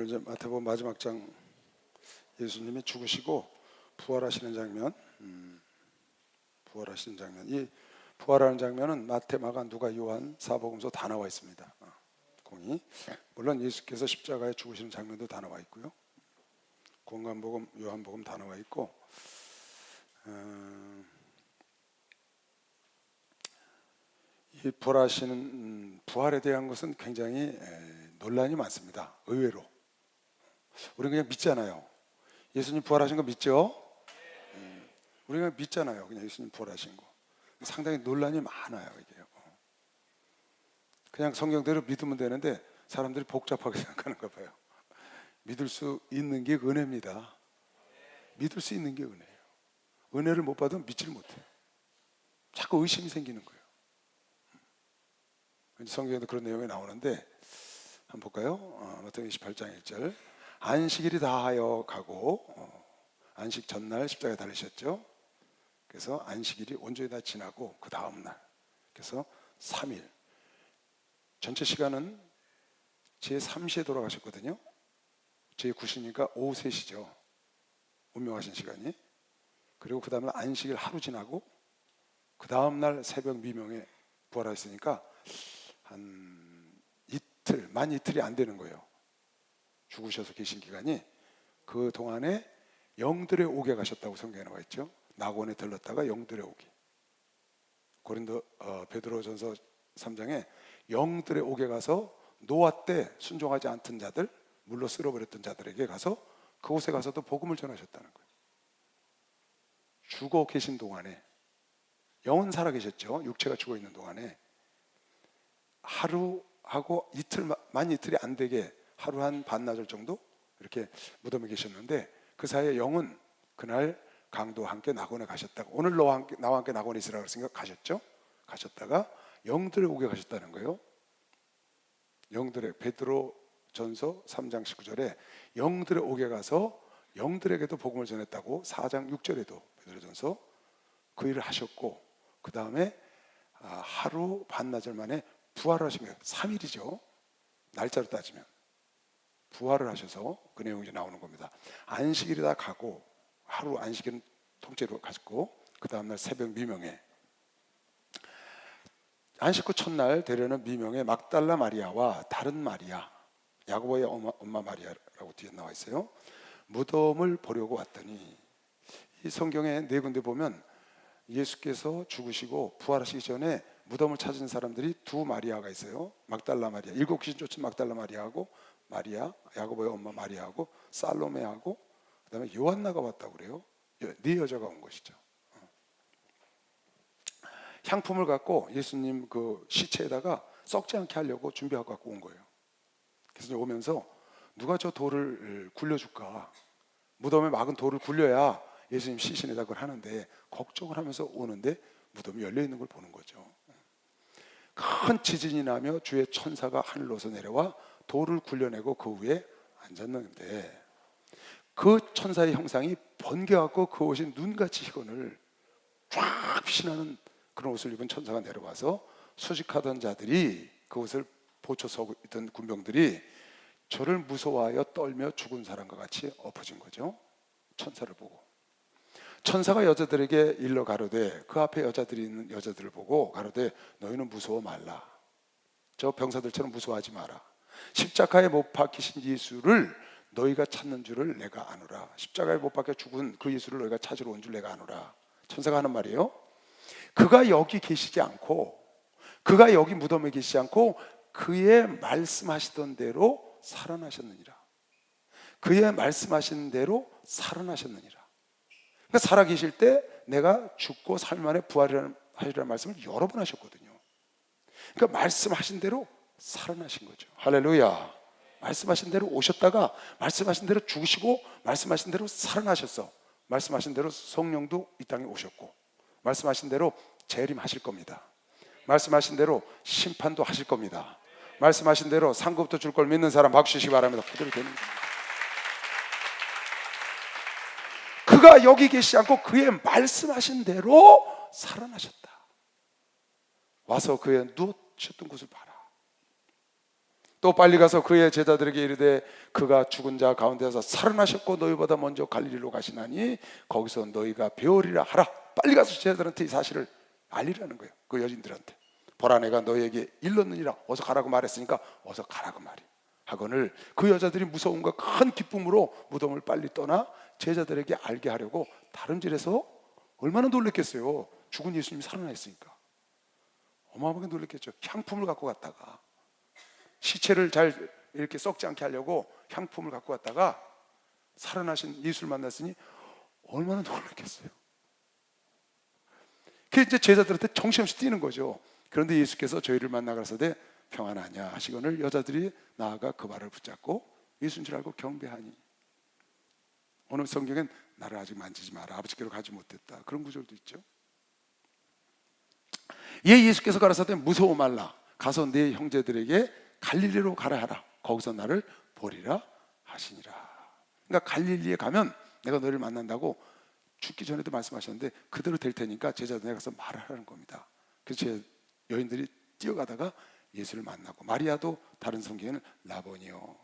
오늘 이제 마태복음 마지막 장 예수님이 죽으시고 부활하시는 장면, 부활하시는 장면. 이 부활하는 장면은 마태, 마가, 누가, 요한, 사복음서 다 나와 있습니다. 공이 물론 예수께서 십자가에 죽으시는 장면도 다 나와 있고요. 공관복음, 요한복음 다 나와 있고, 이 부활하시는 부활에 대한 것은 굉장히 논란이 많습니다. 의외로 우리는 그냥 믿잖아요. 예수님 부활하신 거 믿죠? 우리가 믿잖아요. 그냥 예수님 부활하신 거. 상당히 논란이 많아요. 이게요. 그냥 성경대로 믿으면 되는데 사람들이 복잡하게 생각하는가 봐요. 믿을 수 있는 게 은혜입니다. 믿을 수 있는 게 은혜예요. 은혜를 못 받으면 믿지를 못해요. 자꾸 의심이 생기는 거예요. 성경에도 그런 내용이 나오는데 한번 볼까요? 마태복음 28장 1절. 안식일이 다하여 가고 안식 전날 십자가에 달리셨죠. 그래서 안식일이 온전히 다 지나고 그 다음 날, 그래서 3일, 전체 시간은 제3시에 돌아가셨거든요. 제9시니까 오후 3시죠. 운명하신 시간이. 그리고 그 다음날 안식일 하루 지나고 그 다음날 새벽 미명에 부활하셨으니까 한 이틀, 만 이틀이 안 되는 거예요. 죽으셔서 계신 기간이. 그 동안에 영들의 옥에 가셨다고 성경에 나와 있죠. 낙원에 들렀다가 영들의 옥에. 베드로전서 3장에 영들의 옥에 가서 노아 때 순종하지 않던 자들, 물로 쓸어버렸던 자들에게 가서 그곳에 가서도 복음을 전하셨다는 거예요. 죽어 계신 동안에, 영은 살아 계셨죠. 육체가 죽어 있는 동안에 하루하고 이틀, 만 이틀이 안 되게 하루 한 반나절 정도 이렇게 무덤에 계셨는데, 그 사이에 영은 그날 강도와 함께 낙원에 가셨다가, 오늘 나와 함께 낙원에 있으라 그랬으니까 가셨죠. 가셨다가 영들의 옥에 가셨다는 거예요. 영들의, 베드로전서 3장 19절에 영들의 옥에 가서 영들에게도 복음을 전했다고 4장 6절에도 베드로전서 그 일을 하셨고, 그 다음에 하루 반나절 만에 부활을 하신 거예요. 3일이죠. 날짜로 따지면 부활을 하셔서 그 내용이 나오는 겁니다. 안식일이 다 가고, 하루 안식일은 통째로 가셨고, 그 다음날 새벽 미명에, 안식 후 첫날 되려는 미명에 막달라 마리아와 다른 마리아, 야고보의 엄마 마리아라고 뒤에 나와 있어요. 무덤을 보려고 왔더니, 이 성경에 네 군데 보면 예수께서 죽으시고 부활하시기 전에 무덤을 찾은 사람들이 두 마리아가 있어요. 막달라 마리아, 7 귀신 쫓은 막달라 마리아하고, 마리아, 야고보의 엄마 마리아하고, 살로메하고, 그 다음에 요한나가 왔다고 그래요. 네 여자가 온 것이죠. 향품을 갖고 예수님 그 시체에다가 썩지 않게 하려고 준비하고 갖고 온 거예요. 그래서 오면서 누가 저 돌을 굴려줄까? 무덤에 막은 돌을 굴려야 예수님 시신에다 그걸 하는데, 걱정을 하면서 오는데 무덤이 열려 있는 걸 보는 거죠. 큰 지진이 나며 주의 천사가 하늘로서 내려와 돌을 굴려내고 그 위에 앉았는데, 그 천사의 형상이 번개갖고 그 옷이 눈같이 희건을 쫙 피신하는 그런 옷을 입은 천사가 내려와서 수식하던 자들이, 그 옷을 보초 서고 있던 군병들이 저를 무서워하여 떨며 죽은 사람과 같이 엎어진 거죠. 천사를 보고. 천사가 여자들에게 일러 가로되, 그 앞에 여자들이 있는 여자들을 보고 가로되, 너희는 무서워 말라. 저 병사들처럼 무서워하지 마라. 십자가에 못 박히신 예수를 너희가 찾는 줄을 내가 아노라. 십자가에 못 박혀 죽은 그 예수를 너희가 찾으러 온 줄 내가 아노라. 천사가 하는 말이에요. 그가 여기 계시지 않고, 그가 여기 무덤에 계시지 않고 그의 말씀하시던 대로 살아나셨느니라. 그의 말씀하신 대로 살아나셨느니라. 그러니까 살아계실 때 내가 죽고 삶 안에 부활하리라는 말씀을 여러 번 하셨거든요. 그러니까 말씀하신 대로 살아나신 거죠. 할렐루야. 말씀하신 대로 오셨다가 말씀하신 대로 죽으시고 말씀하신 대로 살아나셨어. 말씀하신 대로 성령도 이 땅에 오셨고, 말씀하신 대로 재림하실 겁니다. 말씀하신 대로 심판도 하실 겁니다. 말씀하신 대로 상급도 줄 걸 믿는 사람 박수 주시기 바랍니다. 그대로 되는 겁니다. 그가 여기 계시지 않고 그의 말씀하신 대로 살아나셨다. 와서 그의 누우셨던 곳을 봐라. 또 빨리 가서 그의 제자들에게 이르되 그가 죽은 자 가운데서 살아나셨고 너희보다 먼저 갈릴리로 가시나니 거기서 너희가 배우리라 하라. 빨리 가서 제자들한테 이 사실을 알리라는 거예요. 그 여진들한테. 보라 내가 너희에게 일렀느니라. 어서 가라고 말했으니까 어서 가라고 말이에요. 하거늘 그 여자들이 무서움과 큰 기쁨으로 무덤을 빨리 떠나 제자들에게 알게 하려고 다름질해서 얼마나 놀랬겠어요. 죽은 예수님이 살아나 있으니까 어마어마하게 놀랬겠죠. 향품을 갖고 갔다가 시체를 잘 이렇게 썩지 않게 하려고 향품을 갖고 갔다가 살아나신 예수를 만났으니 얼마나 놀랐겠어요. 그게 이제 제자들한테 정신없이 뛰는 거죠. 그런데 예수께서 저희를 만나 가라사대 평안하냐 하시거늘 여자들이 나아가 그 발을 붙잡고 예수인 줄 알고 경배하니. 어느 성경엔 나를 아직 만지지 마라, 아버지께로 가지 못했다, 그런 구절도 있죠. 예수께서 가라사대 무서워 말라, 가서 네 형제들에게 갈릴리로 가라 하라, 거기서 나를 보리라 하시니라. 그러니까 갈릴리에 가면 내가 너를 만난다고 죽기 전에도 말씀하셨는데 그대로 될 테니까 제자들에게 가서 말하라는 겁니다. 그래서 여인들이 뛰어가다가 예수를 만나고, 마리아도 다른 성경에는 라보니요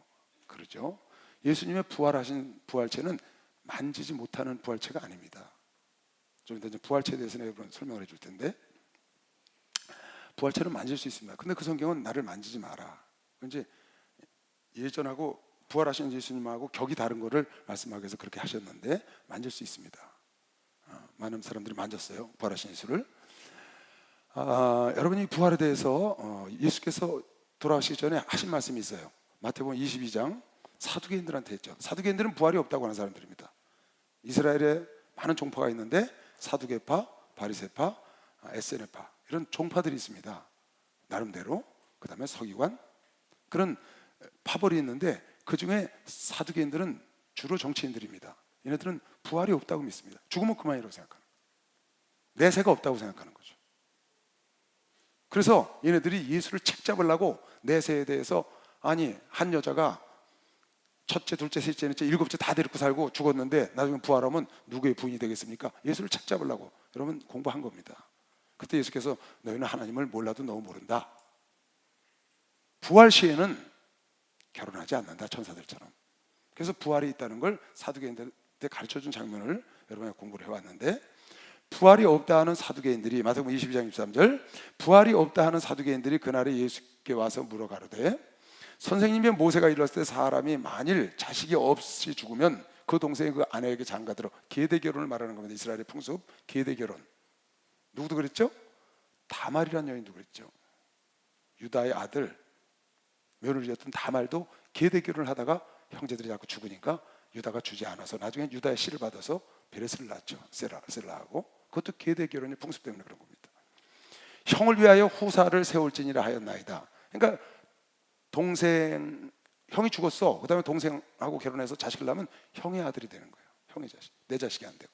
그러죠. 예수님의 부활하신 부활체는 만지지 못하는 부활체가 아닙니다. 좀 이따 이제 부활체에 대해서는 여러분 설명을 해줄 텐데, 부활체는 만질 수 있습니다. 근데 그 성경은 나를 만지지 마라, 이제 예전하고 부활하신 예수님하고 격이 다른 거를 말씀하기 위해서 그렇게 하셨는데 만질 수 있습니다. 많은 사람들이 만졌어요, 부활하신 예수를. 여러분이 부활에 대해서 예수께서 돌아가시기 전에 하신 말씀이 있어요. 마태복음 22장 사두개인들한테 했죠. 사두개인들은 부활이 없다고 하는 사람들입니다. 이스라엘에 많은 종파가 있는데 사두개파, 바리새파, 에세네파 이런 종파들이 있습니다. 나름대로. 그 다음에 서기관, 그런 파벌이 있는데 그 중에 사두개인들은 주로 정치인들입니다. 얘네들은 부활이 없다고 믿습니다. 죽으면 그만이라고 생각하는 거예요. 내세가 없다고 생각하는 거죠. 그래서 얘네들이 예수를 책잡으려고 내세에 대해서, 아니 한 여자가 첫째, 둘째, 셋째, 넷째, 일곱째 다 데리고 살고 죽었는데 나중에 부활하면 누구의 부인이 되겠습니까? 예수를 책잡으려고 여러분 공부한 겁니다. 그때 예수께서 너희는 하나님을 몰라도 너무 모른다. 부활 시에는 결혼하지 않는다, 천사들처럼. 그래서 부활이 있다는 걸 사두개인들한테 가르쳐준 장면을 여러분이 공부를 해왔는데, 부활이 없다 하는 사두개인들이, 마태복음 22장 23절, 부활이 없다 하는 사두개인들이 그날에 예수께 와서 물어가로되 선생님의 모세가 일렀을 때 사람이 만일 자식이 없이 죽으면 그 동생이 그 아내에게 장가들어, 계대결혼을 말하는 겁니다. 이스라엘의 풍습, 계대결혼. 누구도 그랬죠? 다말이라는 여인도 그랬죠. 유다의 아들, 며느리였던 다말도 계대결혼을 하다가 형제들이 자꾸 죽으니까 유다가 주지 않아서 나중에 유다의 씨를 받아서 베레스를 낳았죠. 셀라하고. 그것도 계대결혼의 풍습 때문에 그런 겁니다. 형을 위하여 후사를 세울지니라 하였나이다. 그러니까 동생, 형이 죽었어. 그 다음에 동생하고 결혼해서 자식을 낳으면 형의 아들이 되는 거예요. 형의 자식, 내 자식이 안 되고.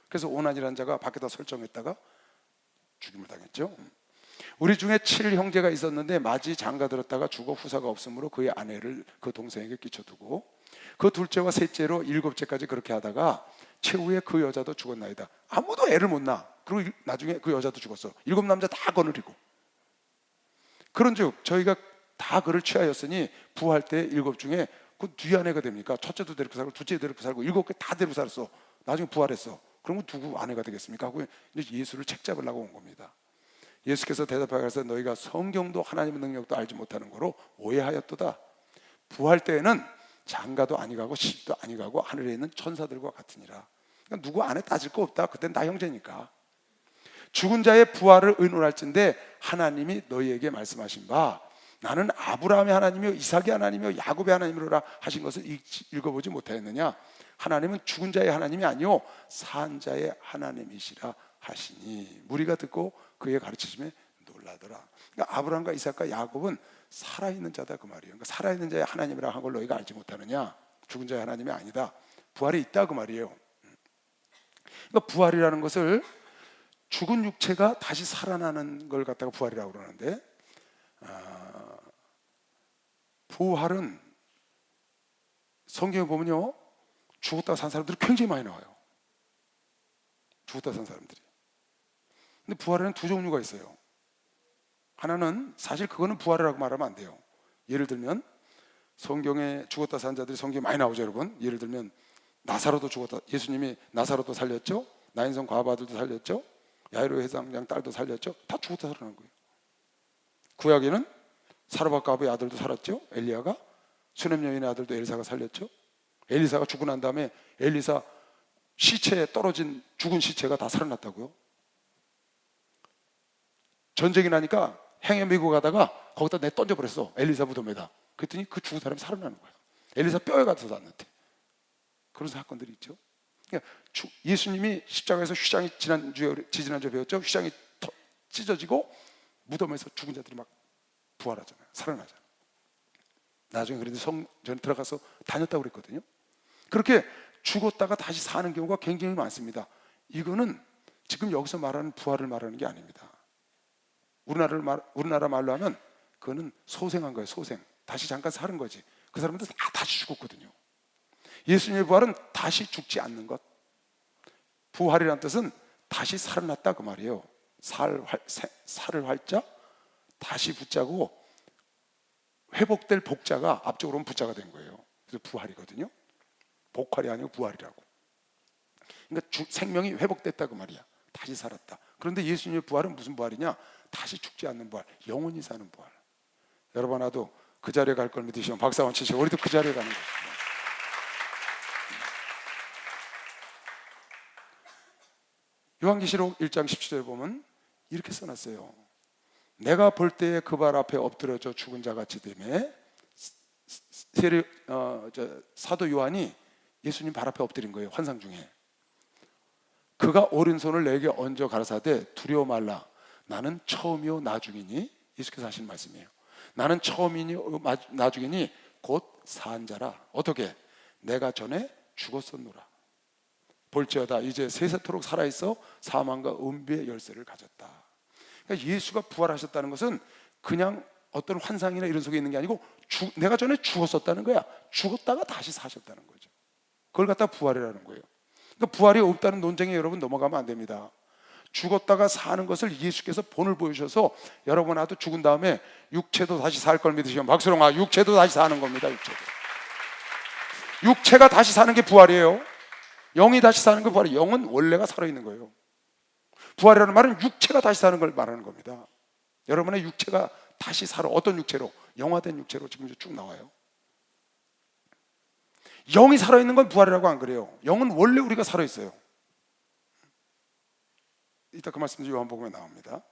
그래서 오난이라는 자가 밖에다 설정했다가 죽임을 당했죠. 우리 중에 7형제가 있었는데 마지 장가들었다가 죽어 후사가 없으므로 그의 아내를 그 동생에게 끼쳐두고 그 둘째와 셋째로 일곱째까지 그렇게 하다가 최후에 그 여자도 죽었나이다. 아무도 애를 못 낳아. 그리고 나중에 그 여자도 죽었어. 7 남자 다 거느리고. 그런즉 저희가 다 그를 취하였으니 부활 때 7 중에 그 뒤 아내가 됩니까? 첫째도 데리고 살고 둘째 데리고 살고 7개 다 데리고 살았어. 나중에 부활했어. 그러면 누구 아내가 되겠습니까? 하고 이제 예수를 책잡으려고 온 겁니다. 예수께서 대답하여서 너희가 성경도 하나님의 능력도 알지 못하는 거로 오해하였도다. 부활 때에는 장가도 아니가고 시집도 아니가고 하늘에 있는 천사들과 같으니라. 그러니까 누구 안에 따질 거 없다. 그땐 다 형제니까. 죽은 자의 부활을 의논할진대 하나님이 너희에게 말씀하신 바 나는 아브라함의 하나님이요 이삭의 하나님이요 야곱의 하나님이로라 하신 것을 읽어보지 못하였느냐. 하나님은 죽은 자의 하나님이 아니요 산 자의 하나님이시라 하시니. 무리가 듣고 그의 가르치심에 놀라더라. 그러니까 아브라함과 이삭과 야곱은 살아있는 자다 그 말이에요. 그러니까 살아있는 자의 하나님이라 한 걸 너희가 알지 못하느냐. 죽은 자의 하나님이 아니다. 부활이 있다 그 말이에요. 그러니까 부활이라는 것을 죽은 육체가 다시 살아나는 걸 갖다가 부활이라고 그러는데, 부활은 성경에 보면요 죽었다 산 사람들이 굉장히 많이 나와요. 죽었다 산 사람들이. 근데 부활에는 두 종류가 있어요. 하나는 사실 그거는 부활이라고 말하면 안 돼요. 예를 들면 성경에 죽었다 산 자들이 성경에 많이 나오죠, 여러분. 예를 들면 나사로도 죽었다. 예수님이 나사로도 살렸죠. 나인성 과부아들도 살렸죠. 야이로 회장장 딸도 살렸죠. 다 죽었다 살아난 거예요. 구약에는 사르밧 과부의 아들도 살았죠. 엘리야가. 수넴 여인의 아들도 엘리사가 살렸죠. 엘리사가 죽고 난 다음에 엘리사 시체에 떨어진 죽은 시체가 다 살아났다고요. 전쟁이 나니까 행에 밀고 가다가 거기다 내 던져버렸어. 엘리사 무덤에다. 그랬더니 그 죽은 사람이 살아나는 거야. 엘리사 뼈에 가서 났는데. 그런 사건들이 있죠. 그러니까 예수님이 십자가에서 휘장이 지지난주에 배웠죠. 휘장이 찢어지고 무덤에서 죽은 자들이 막 부활하잖아요. 살아나잖아요. 나중에 그런데 성전에 들어가서 다녔다고 그랬거든요. 그렇게 죽었다가 다시 사는 경우가 굉장히 많습니다. 이거는 지금 여기서 말하는 부활을 말하는 게 아닙니다. 우리나라 말로 하면 그거는 소생한 거예요. 소생. 다시 잠깐 사는 거지. 그 사람들 다 다시 죽었거든요. 예수님의 부활은 다시 죽지 않는 것. 부활이라는 뜻은 다시 살아났다 그 말이에요. 살을 활자 다시 붙자고 회복될 복자가 앞쪽으로는 붙자가 된 거예요. 그래서 부활이거든요. 복활이 아니고 부활이라고. 그러니까 생명이 회복됐다 그 말이야. 다시 살았다. 그런데 예수님의 부활은 무슨 부활이냐? 다시 죽지 않는 부활, 영원히 사는 부활. 여러분 나도 그 자리에 갈 걸 믿으시면 박수 한번 치시고 우리도 그 자리에 가는 거예요. 요한계시록 1장 17절에 보면 이렇게 써놨어요. 내가 볼 때에 그 발 앞에 엎드려져 죽은 자 같이 되매 사도 요한이 예수님 발 앞에 엎드린 거예요. 환상 중에. 그가 오른손을 내게 얹어 가라사대 두려워 말라. 나는 처음이요 나중이니. 예수께서 하신 말씀이에요. 나는 처음이니 나중이니 곧 산 자라. 어떻게? 내가 전에 죽었었노라. 볼지어다 이제 세세토록 살아있어 사망과 음비의 열쇠를 가졌다. 그러니까 예수가 부활하셨다는 것은 그냥 어떤 환상이나 이런 속에 있는 게 아니고 내가 전에 죽었었다는 거야. 죽었다가 다시 사셨다는 거죠. 그걸 갖다 부활이라는 거예요. 그러니까 부활이 없다는 논쟁에 여러분 넘어가면 안 됩니다. 죽었다가 사는 것을 예수께서 본을 보여주셔서 여러분 나도 죽은 다음에 육체도 다시 살 걸 믿으시면 박수롱아 육체도 다시 사는 겁니다. 육체가 다시 사는 게 부활이에요. 영이 다시 사는 게 부활이에요. 영은 원래가 살아있는 거예요. 부활이라는 말은 육체가 다시 사는 걸 말하는 겁니다. 여러분의 육체가 다시 살아. 어떤 육체로? 영화된 육체로 지금 쭉 나와요. 영이 살아있는 건 부활이라고 안 그래요. 영은 원래 우리가 살아있어요. 이따 그 말씀도 요한복음에 나옵니다.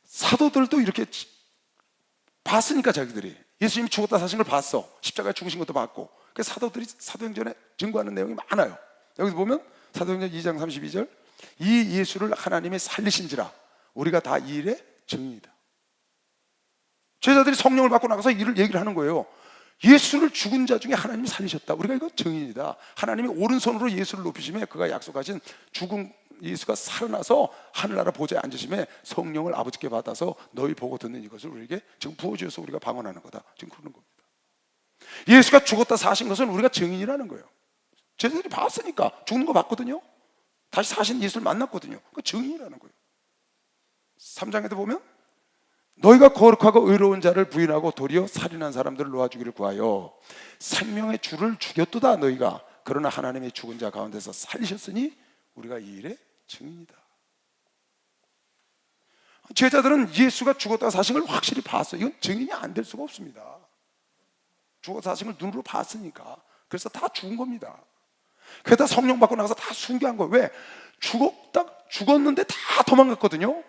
사도들도 이렇게 봤으니까 자기들이 예수님이 죽었다 사신 걸 봤어. 십자가에 죽으신 것도 봤고. 그래서 사도들이 사도행전에 증거하는 내용이 많아요. 여기서 보면 사도행전 2장 32절 이 예수를 하나님이 살리신지라 우리가 다 이 일의 증인이다. 제자들이 성령을 받고 나가서 얘기를 하는 거예요. 예수를 죽은 자 중에 하나님이 살리셨다. 우리가 이거 증인이다. 하나님이 오른손으로 예수를 높이시며 그가 약속하신 죽은 예수가 살아나서 하늘나라 보좌에 앉으시며 성령을 아버지께 받아서 너희 보고 듣는 이것을 우리에게 지금 부어주셔서 우리가 방언하는 거다. 지금 그러는 겁니다. 예수가 죽었다 사신 것은 우리가 증인이라는 거예요. 제자들이 봤으니까 죽는 거 봤거든요. 다시 사신 예수를 만났거든요. 그 증인이라는 거예요. 3장에도 보면 너희가 거룩하고 의로운 자를 부인하고 도리어 살인한 사람들을 놓아주기를 구하여 생명의 주를 죽였도다 너희가 그러나 하나님의 죽은 자 가운데서 살리셨으니 우리가 이 일의 증인이다. 제자들은 예수가 죽었다 사신 걸 확실히 봤어요. 이건 증인이 안 될 수가 없습니다. 죽었다 사신 걸 눈으로 봤으니까. 그래서 다 죽은 겁니다. 그러다 성령 받고 나가서 다 순교한 거예요. 왜? 죽었는데 다 도망갔거든요.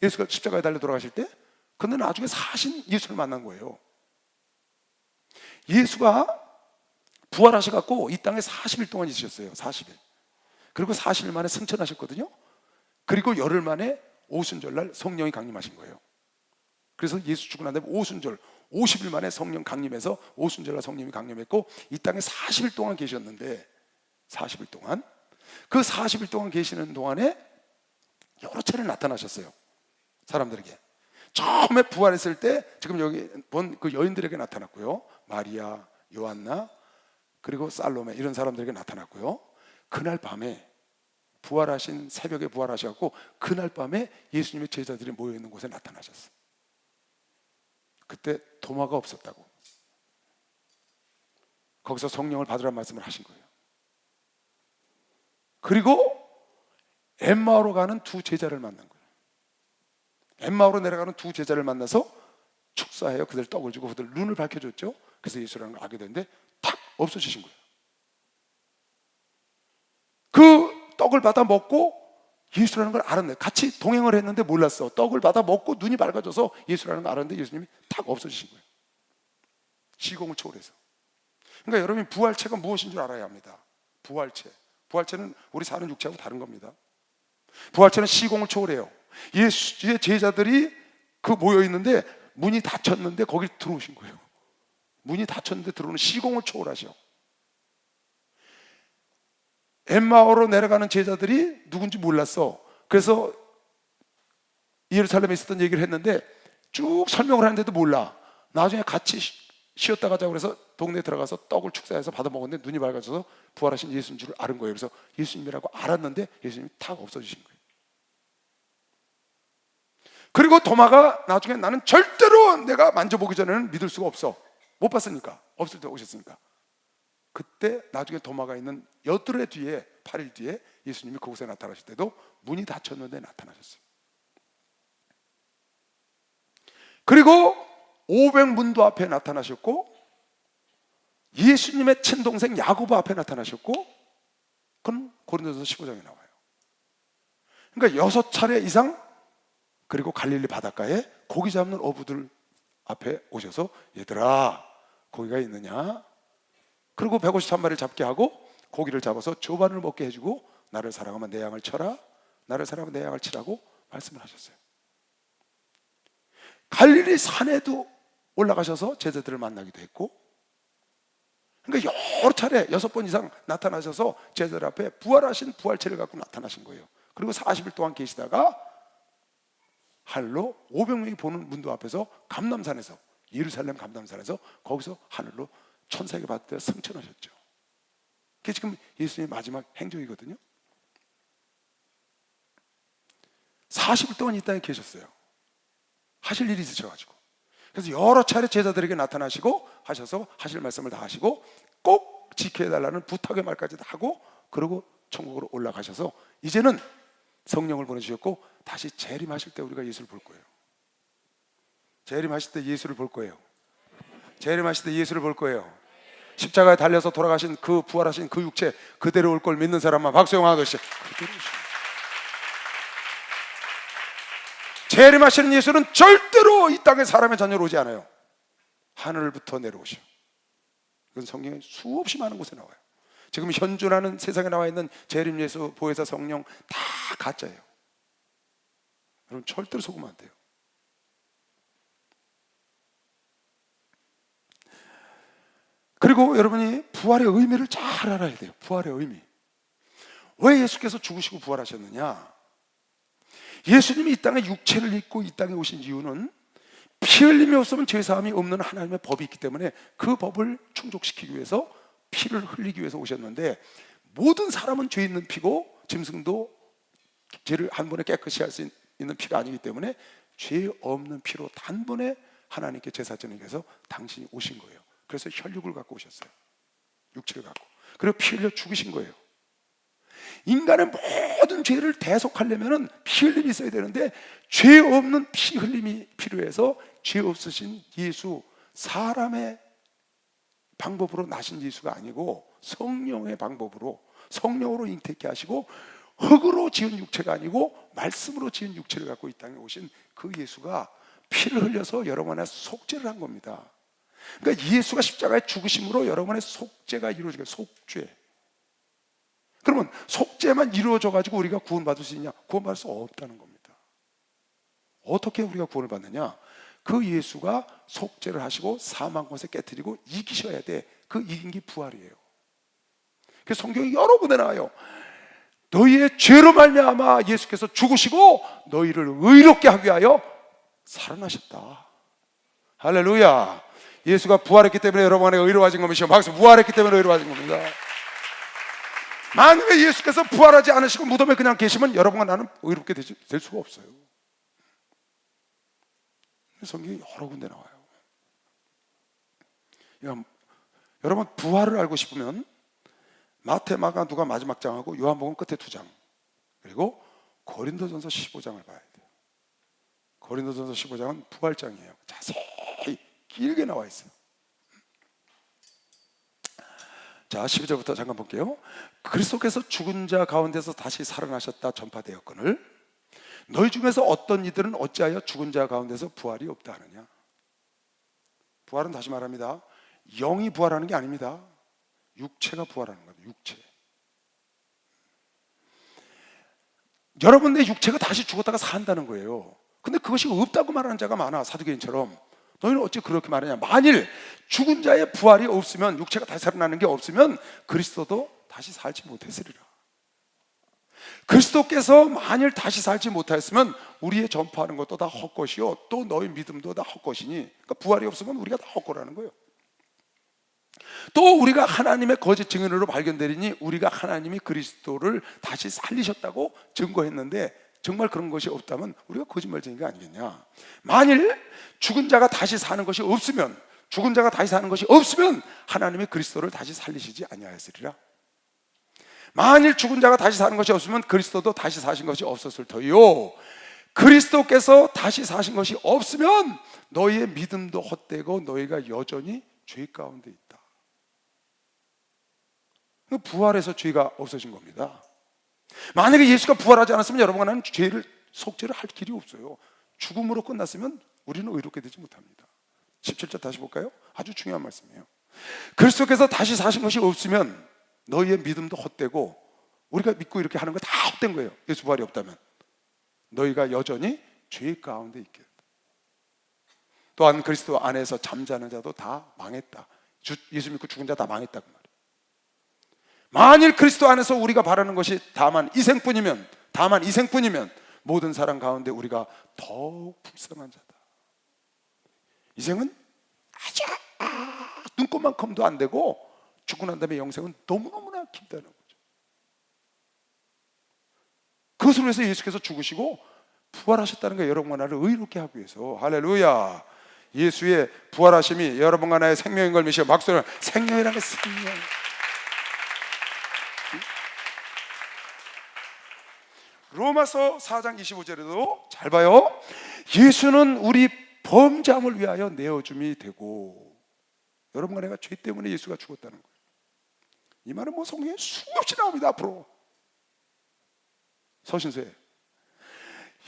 예수가 십자가에 달려 돌아가실 때. 근데 나중에 사신 예수를 만난 거예요. 예수가 부활하셔갖고 이 땅에 40일 동안 있으셨어요. 40일. 그리고 40일 만에 승천하셨거든요. 그리고 열흘 만에 오순절날 성령이 강림하신 거예요. 그래서 예수 죽고 난 다음에 오순절 50일 만에 성령 강림해서 오순절날 성령이 강림했고 이 땅에 40일 동안 계셨는데 40일 동안 그 40일 동안 계시는 동안에 여러 차례 나타나셨어요. 사람들에게. 처음에 부활했을 때 지금 여기 본 그 여인들에게 나타났고요. 마리아, 요한나 그리고 살로메 이런 사람들에게 나타났고요. 그날 밤에 부활하신 새벽에 부활하셔갖고 그날 밤에 예수님의 제자들이 모여있는 곳에 나타나셨어요. 그때 도마가 없었다고. 거기서 성령을 받으라는 말씀을 하신 거예요. 그리고 엠마오로 가는 두 제자를 만난 거예요. 엠마오로 내려가는 두 제자를 만나서 축사해요. 그들 떡을 주고 그들 눈을 밝혀줬죠. 그래서 예수라는 걸 알게 됐는데 탁 없어지신 거예요. 그 떡을 받아 먹고 예수라는 걸 알았네. 같이 동행을 했는데 몰랐어. 떡을 받아 먹고 눈이 밝아져서 예수라는 걸 알았는데 예수님이 탁 없어지신 거예요. 시공을 초월해서. 그러니까 여러분이 부활체가 무엇인 줄 알아야 합니다. 부활체. 부활체는 우리 사는 육체하고 다른 겁니다. 부활체는 시공을 초월해요. 예수의 제자들이 그 모여 있는데 문이 닫혔는데 거기 들어오신 거예요. 문이 닫혔는데 들어오는 시공을 초월하셔. 엠마오로 내려가는 제자들이 누군지 몰랐어. 그래서 예루살렘에 있었던 얘기를 했는데 쭉 설명을 하는데도 몰라. 나중에 같이 쉬었다 가자고 그래서 동네에 들어가서 떡을 축사해서 받아 먹었는데 눈이 밝아져서 부활하신 예수인 줄 아는 거예요. 그래서 예수님이라고 알았는데 예수님이 탁 없어지신 거예요. 그리고 도마가 나중에 나는 절대로 내가 만져보기 전에는 믿을 수가 없어. 못 봤으니까. 없을 때 오셨으니까. 그때 나중에 도마가 있는 여드레 뒤에 8일 뒤에 예수님이 그곳에 나타나실 때도 문이 닫혔는데 나타나셨어요. 그리고 500문도 앞에 나타나셨고 예수님의 친동생 야고보 앞에 나타나셨고 그건 고린도서 15장에 나와요. 그러니까 6차례 이상 그리고 갈릴리 바닷가에 고기 잡는 어부들 앞에 오셔서 얘들아 고기가 있느냐? 그리고 153마리를 잡게 하고 고기를 잡아서 조반을 먹게 해주고 나를 사랑하면 내 양을 쳐라, 나를 사랑하면 내 양을 치라고 말씀을 하셨어요. 갈릴리 산에도 올라가셔서 제자들을 만나기도 했고, 그러니까 여러 차례 6번 이상 나타나셔서 제자들 앞에 부활하신 부활체를 갖고 나타나신 거예요. 그리고 40일 동안 계시다가 하늘로 500명이 보는 문도 앞에서 감람산에서, 예루살렘 감람산에서 거기서 하늘로 천사에게 받을 때 승천하셨죠. 그게 지금 예수님의 마지막 행적이거든요. 40일 동안 이 땅에 계셨어요. 하실 일이 있으셔가지고. 그래서 여러 차례 제자들에게 나타나시고 하셔서 하실 말씀을 다 하시고 꼭 지켜달라는 부탁의 말까지 다 하고 그리고 천국으로 올라가셔서 이제는 성령을 보내주셨고 다시 재림하실 때 우리가 예수를 볼 거예요. 재림하실 때 예수를 볼 거예요. 재림하실 때 예수를 볼 거예요. 십자가에 달려서 돌아가신 그 부활하신 그 육체 그대로 올 걸 믿는 사람만 박수영 하듯이 그대로 오시죠. 재림하시는 예수는 절대로 이 땅에 사람의 자녀로 오지 않아요. 하늘부터 내려오셔. 그건 성경에 수없이 많은 곳에 나와요. 지금 현존하는 세상에 나와 있는 재림 예수, 보혜사, 성령 다 가짜예요. 여러분 절대로 속으면 안 돼요. 그리고 여러분이 부활의 의미를 잘 알아야 돼요. 부활의 의미. 왜 예수께서 죽으시고 부활하셨느냐? 예수님이 이 땅에 육체를 입고 이 땅에 오신 이유는 피 흘림이 없으면 죄사함이 없는 하나님의 법이 있기 때문에 그 법을 충족시키기 위해서 피를 흘리기 위해서 오셨는데, 모든 사람은 죄 있는 피고 짐승도 죄를 한 번에 깨끗이 할 수 있는 피가 아니기 때문에 죄 없는 피로 단번에 하나님께 제사장에게 해서 당신이 오신 거예요. 그래서 혈육을 갖고 오셨어요. 육체를 갖고. 그리고 피 흘려 죽으신 거예요. 인간의 모든 죄를 대속하려면 피 흘림이 있어야 되는데 죄 없는 피 흘림이 필요해서 죄 없으신 예수, 사람의 방법으로 나신 예수가 아니고 성령의 방법으로, 성령으로 잉태케 하시고 흙으로 지은 육체가 아니고 말씀으로 지은 육체를 갖고 이 땅에 오신 그 예수가 피를 흘려서 여러분의 속죄를 한 겁니다. 그러니까 예수가 십자가에 죽으심으로 여러분의 속죄가 이루어지게, 속죄. 그러면 속죄만 이루어져가지고 우리가 구원받을 수 있냐? 구원받을 수 없다는 겁니다. 어떻게 우리가 구원을 받느냐? 그 예수가 속죄를 하시고 사망 권세 깨뜨리고 이기셔야 돼. 그 이긴 게 부활이에요. 그래서 성경이 여러 군데 나와요. 너희의 죄로 말미암아 예수께서 죽으시고 너희를 의롭게 하기 위하여 살아나셨다. 할렐루야. 예수가 부활했기 때문에 여러분 안에 의로워진 겁니다. 박수. 부활했기 때문에 의로워진 겁니다. 만약에 예수께서 부활하지 않으시고 무덤에 그냥 계시면 여러분과 나는 의롭게 될 수가 없어요. 성경이 여러 군데 나와요. 여러분 부활을 알고 싶으면 마태, 마가, 누가 마지막 장하고 요한복음 끝에 2장, 그리고 고린도전서 15장을 봐야 돼요. 고린도전서 15장은 부활장이에요. 자세히 길게 나와 있어요. 자, 12절부터 잠깐 볼게요. 그리스도께서 죽은 자 가운데서 다시 살아나셨다 전파되었거늘 너희 중에서 어떤 이들은 어찌하여 죽은 자 가운데서 부활이 없다 하느냐. 부활은 다시 말합니다, 영이 부활하는 게 아닙니다. 육체가 부활하는 거예요. 육체. 여러분의 육체가 다시 죽었다가 산다는 거예요. 근데 그것이 없다고 말하는 자가 많아. 사두개인처럼. 너희는 어찌 그렇게 말하냐. 만일 죽은 자의 부활이 없으면, 육체가 다시 살아나는 게 없으면 그리스도도 다시 살지 못했으리라. 그리스도께서 만일 다시 살지 못하였으면 우리의 전파하는 것도 다 헛것이요 또 너희 믿음도 다 헛것이니, 그러니까 부활이 없으면 우리가 다 헛거라는 거예요. 또 우리가 하나님의 거짓 증인으로 발견되리니 우리가 하나님이 그리스도를 다시 살리셨다고 증거했는데 정말 그런 것이 없다면 우리가 거짓말쟁이가 아니겠냐. 만일 죽은 자가 다시 사는 것이 없으면, 죽은 자가 다시 사는 것이 없으면 하나님이 그리스도를 다시 살리시지 아니하였으리라. 만일 죽은 자가 다시 사는 것이 없으면 그리스도도 다시 사신 것이 없었을 터이요 그리스도께서 다시 사신 것이 없으면 너희의 믿음도 헛되고 너희가 여전히 죄 가운데 있다. 부활해서 죄가 없어진 겁니다. 만약에 예수가 부활하지 않았으면 여러분과 나는 속죄를 할 길이 없어요. 죽음으로 끝났으면 우리는 의롭게 되지 못합니다. 17절 다시 볼까요? 아주 중요한 말씀이에요. 그리스도께서 다시 사신 것이 없으면 너희의 믿음도 헛되고, 우리가 믿고 이렇게 하는 거 다 헛된 거예요. 예수 부활이 없다면 너희가 여전히 죄 가운데 있게 된다. 또한 그리스도 안에서 잠자는 자도 다 망했다. 예수 믿고 죽은 자 다 망했다 그 말이에요. 만일 그리스도 안에서 우리가 바라는 것이 다만 이생뿐이면 모든 사람 가운데 우리가 더욱 불쌍한 자다. 이생은 아주 눈꽃만큼도 안 되고 죽고 난 다음에 영생은 너무너무나 깊다는 거죠. 그것을 위해서 예수께서 죽으시고 부활하셨다는 게 여러분과 나를 의롭게 하기 위해서. 할렐루야. 예수의 부활하심이 여러분과 나의 생명인 걸 믿으시고 박수를. 생명이라는 게 생명. 로마서 4장 25절에도 잘 봐요. 예수는 우리 범죄함을 위하여 내어줌이 되고, 여러분과 내가 죄 때문에 예수가 죽었다는 거예요. 이 말은 뭐 성경에 수없이 나옵니다. 앞으로 서신서에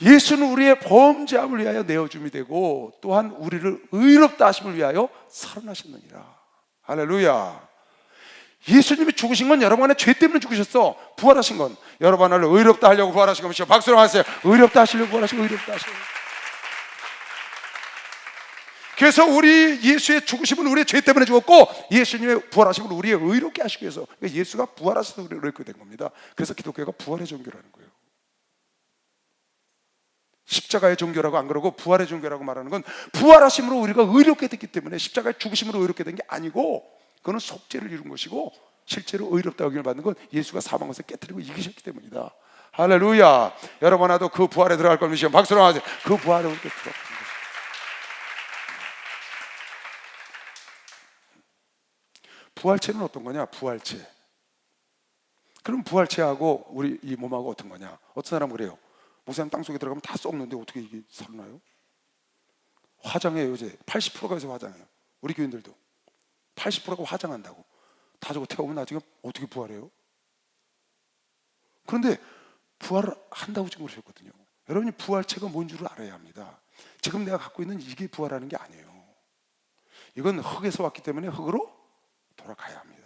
예수는 우리의 범죄함을 위하여 내어줌이 되고 또한 우리를 의롭다 하심을 위하여 살아나셨느니라. 할렐루야. 예수님이 죽으신 건 여러분 안에 죄 때문에 죽으셨어. 부활하신 건 여러분 안에 의롭다 하려고 부활하신 것이죠. 박수로 하세요. 의롭다 하시려고 부활하시고 의롭다 하시려고. 그래서 우리 예수의 죽으심은 우리의 죄 때문에 죽었고 예수님의 부활하심은 우리의 의롭게 하시기 위해서. 그러니까 예수가 부활하셔서 우리를 의롭게 된 겁니다. 그래서 기독교가 부활의 종교라는 거예요. 십자가의 종교라고 안 그러고 부활의 종교라고 말하는 건 부활하심으로 우리가 의롭게 됐기 때문에, 십자가의 죽으심으로 의롭게 된 게 아니고 그거는 속죄를 이룬 것이고, 실제로 의롭다고 여김을 받는 건 예수가 사망 것을 깨뜨리고 이기셨기 때문이다. 할렐루야. 여러분 나도 그 부활에 들어갈 걸 믿으시면 박수로 하세요. 그 부활에 우리가 들어가는 것입니다. 부활체는 어떤 거냐? 부활체. 그럼 부활체하고 우리 이 몸하고 어떤 거냐? 어떤 사람은 그래요. 목사님 땅속에 들어가면 다 썩는데 어떻게 이게 살아나요? 화장해요. 요새 80%가 요새 화장해요. 우리 교인들도 80%가 화장한다고. 다 저거 태우면 나중에 어떻게 부활해요? 그런데 부활을 한다고 지금 그러셨거든요. 여러분이 부활체가 뭔 줄을 알아야 합니다. 지금 내가 갖고 있는 이게 부활하는 게 아니에요. 이건 흙에서 왔기 때문에 흙으로 돌아가야 합니다.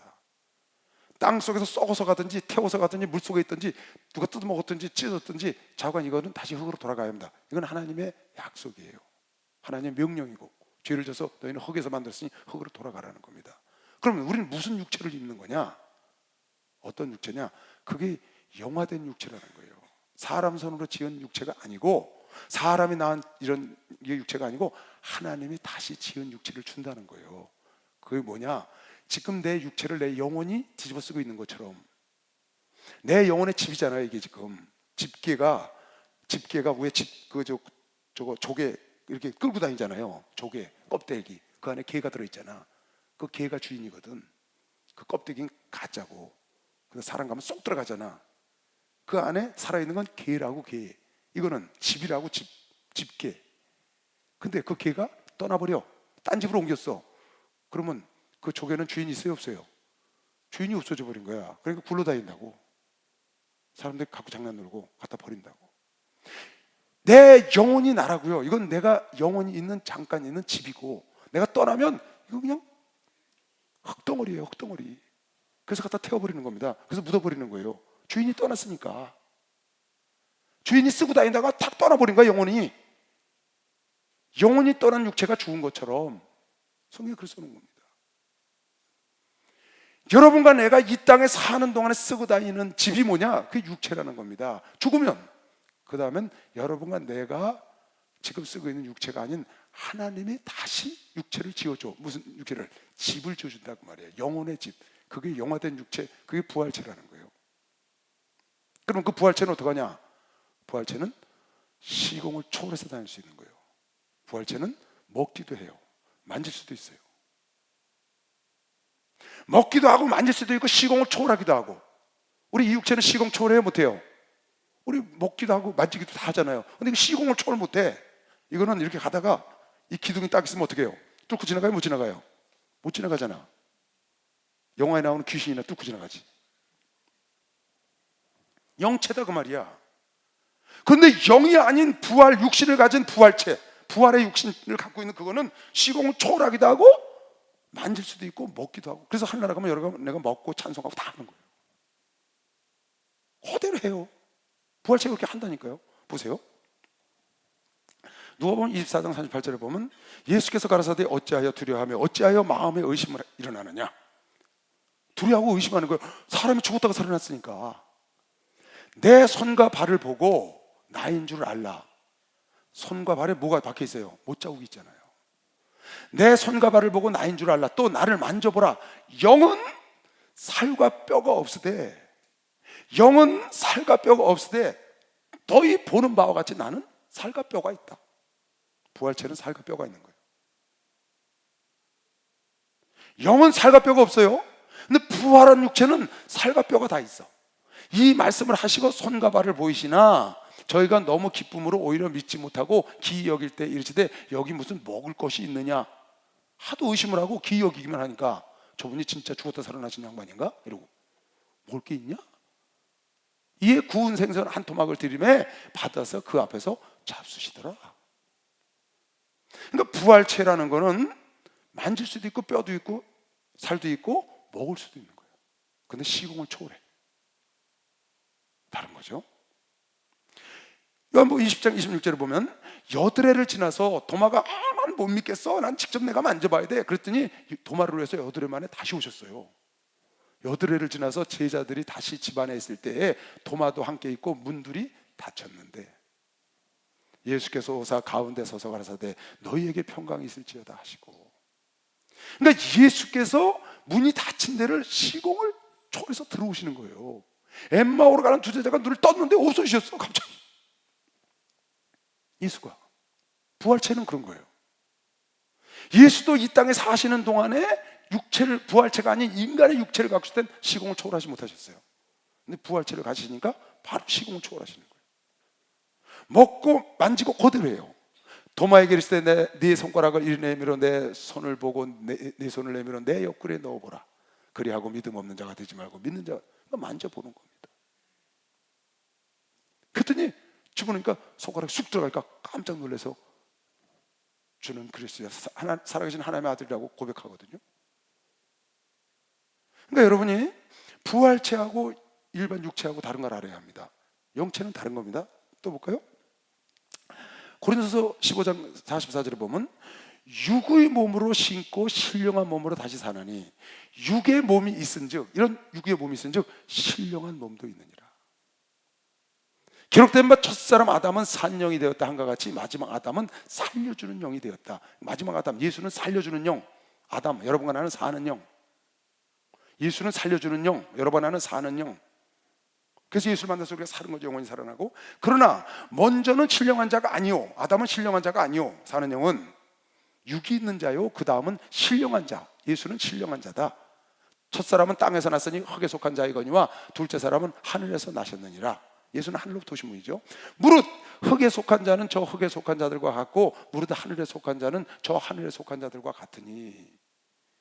땅 속에서 썩어서 가든지 태워서 가든지 물속에 있든지 누가 뜯어먹었든지 찢었든지 자관, 이거는 다시 흙으로 돌아가야 합니다. 이건 하나님의 약속이에요. 하나님의 명령이고, 죄를 져서 너희는 흙에서 만들었으니 흙으로 돌아가라는 겁니다. 그러면 우리는 무슨 육체를 입는 거냐? 어떤 육체냐? 그게 영화된 육체라는 거예요. 사람 손으로 지은 육체가 아니고, 사람이 낳은 이런 육체가 아니고 하나님이 다시 지은 육체를 준다는 거예요. 그게 뭐냐? 지금 내 육체를 내 영혼이 뒤집어 쓰고 있는 것처럼, 내 영혼의 집이잖아요. 이게 지금 집게가 위에 저거 조개 이렇게 끌고 다니잖아요. 조개 껍데기, 그 안에 개가 들어있잖아. 그 그 개가 주인이거든. 그 껍데기는 가짜고. 그래서 사람 가면 쏙 들어가잖아. 그 안에 살아있는 건 개라고. 개. 이거는 집이라고. 집개. 근데 그 개가 떠나버려. 딴 집으로 옮겼어. 그러면 그 조개는 주인이 있어요, 없어요? 주인이 없어져 버린 거야. 그러니까 굴러다닌다고. 사람들이 갖고 장난 놀고 갖다 버린다고. 내 영혼이 나라고요. 이건 내가 영혼이 있는, 잠깐 있는 집이고, 내가 떠나면 이거 그냥 흙덩어리예요, 흙덩어리. 그래서 갖다 태워버리는 겁니다. 그래서 묻어버리는 거예요. 주인이 떠났으니까. 주인이 쓰고 다니다가 탁 떠나버린 거야, 영혼이. 영혼이 떠난 육체가 죽은 것처럼 성경이 그렇게 써놓은 겁니다. 여러분과 내가 이 땅에 사는 동안에 쓰고 다니는 집이 뭐냐? 그게 육체라는 겁니다. 죽으면, 그 다음엔 여러분과 내가 지금 쓰고 있는 육체가 아닌 하나님이 다시 육체를 지어줘. 무슨 육체를? 집을 지어준다고 말이에요. 영혼의 집. 그게 영화된 육체, 그게 부활체라는 거예요. 그럼 그 부활체는 어떡하냐? 부활체는 시공을 초월해서 다닐 수 있는 거예요. 부활체는 먹기도 해요. 만질 수도 있어요. 먹기도 하고 만질 수도 있고 시공을 초월하기도 하고. 우리 이 육체는 시공 초월해요, 못해요? 우리 먹기도 하고 만지기도 다 하잖아요. 근데 이거 시공을 초월 못해. 이거는 이렇게 가다가 이 기둥이 딱 있으면 어떻게 해요? 뚫고 지나가요, 못 지나가요? 못 지나가잖아. 영화에 나오는 귀신이나 뚫고 지나가지. 영체다 그 말이야. 근데 영이 아닌 부활, 육신을 가진 부활체, 부활의 육신을 갖고 있는 그거는 시공을 초월하기도 하고 만질 수도 있고 먹기도 하고. 그래서 하늘나라 가면 여러 내가 먹고 찬송하고 다 하는 거예요. 그대로 해요. 부활체가 그렇게 한다니까요. 보세요. 누가복음 24장 38절에 보면 예수께서 가라사대 어찌하여 두려워하며 어찌하여 마음에 의심을 일어나느냐. 두려워하고 의심하는 거예요. 사람이 죽었다가 살아났으니까. 내 손과 발을 보고 나인 줄 알라. 손과 발에 뭐가 박혀 있어요? 못자국이 있잖아요. 내 손과 발을 보고 나인 줄 알라. 또 나를 만져보라. 영은 살과 뼈가 없으되, 영은 살과 뼈가 없으되 너희 보는 바와 같이 나는 살과 뼈가 있다. 부활체는 살과 뼈가 있는 거예요. 영은 살과 뼈가 없어요. 근데 부활한 육체는 살과 뼈가 다 있어. 이 말씀을 하시고 손과 발을 보이시나 저희가 너무 기쁨으로 오히려 믿지 못하고 기이 여길 때 이르시되 여기 무슨 먹을 것이 있느냐. 하도 의심을 하고 기이 여기기만 하니까 저분이 진짜 죽었다 살아나신 양반인가? 이러고 먹을 게 있냐? 이에 구운 생선 한 토막을 들이매 받아서 그 앞에서 잡수시더라. 그러니까 부활체라는 거는 만질 수도 있고 뼈도 있고 살도 있고 먹을 수도 있는 거예요. 근데 시공을 초월해. 다른 거죠. 요한복음 20장 26절에 보면 여드레를 지나서 도마가 난 못 믿겠어. 난 직접 내가 만져봐야 돼. 그랬더니 도마를 해서 여드레 만에 다시 오셨어요. 여드레를 지나서 제자들이 다시 집안에 있을 때에 도마도 함께 있고 문들이 닫혔는데 예수께서 오사 가운데 서서 가라사대 너희에게 평강이 있을지어다 하시고. 그러니까 예수께서 문이 닫힌 데를 시공을 초월해서 들어오시는 거예요. 엠마오로 가는 두 제자가 눈을 떴는데 없어지셨어 갑자기. 예수가 부활체는 그런 거예요. 예수도 이 땅에 사시는 동안에 육체를, 부활체가 아닌 인간의 육체를 갖고 있을 땐 시공을 초월하지 못하셨어요. 근데 부활체를 가지시니까 바로 시공을 초월하시는 거예요. 먹고 만지고 그대로예요. 도마에게 이르시되 네 손가락을 이리 내밀어 내 손을 보고 네 손을 내밀어 내 옆구리에 넣어보라. 그리하고 믿음 없는 자가 되지 말고 믿는 자가 만져보는 겁니다. 그랬더니 집어넣으니까 손가락이 쑥 들어가니까 깜짝 놀라서 주는 그리스도야, 살아계신 하나님의 아들이라고 고백하거든요. 그러니까 여러분이 부활체하고 일반 육체하고 다른 걸 알아야 합니다. 영체는 다른 겁니다. 또 볼까요? 고린도서 15장 44절에 보면 육의 몸으로 신고 신령한 몸으로 다시 사나니 육의 몸이 있은즉, 이런 육의 몸이 있은즉 신령한 몸도 있느니라. 기록된 바 첫사람 아담은 산 영이 되었다 한과 같이 마지막 아담은 살려주는 영이 되었다. 마지막 아담, 예수는 살려주는 영. 아담, 여러분과 나는 사는 영. 예수는 살려주는 영, 여러분과 나는 사는 영. 그래서 예수를 만나서 우리가 사는 거죠. 영원히 살아나고. 그러나 먼저는 신령한 자가 아니요, 아담은 신령한 자가 아니요, 사는 영은 육이 있는 자요, 그 다음은 신령한 자. 예수는 신령한 자다. 첫 사람은 땅에서 났으니 흙에 속한 자이거니와 둘째 사람은 하늘에서 나셨느니라. 예수는 하늘로부터 오신 분이죠. 무릇 흙에 속한 자는 저 흙에 속한 자들과 같고 무릇 하늘에 속한 자는 저 하늘에 속한 자들과 같으니,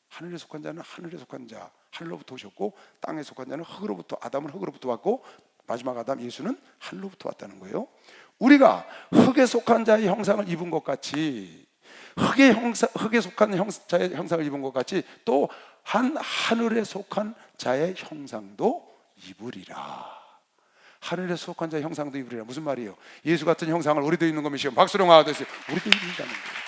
하늘에 속한 자는 하늘에 속한 자, 하늘로부터 오셨고, 땅에 속한 자는 흙으로부터, 아담은 흙으로부터 왔고 마지막 아담 예수는 하늘로부터 왔다는 거예요. 우리가 흙에 속한 자의 형상을 입은 것 같이, 흙에 속한 자의 형상을 입은 것 같이 또 하늘에 속한 자의 형상도 입으리라. 하늘에 속한 자의 형상도 입으리라. 무슨 말이에요? 예수 같은 형상을 우리도 입는 겁니다. 박수로 나와주세요. 우리도 입는다는 거예요.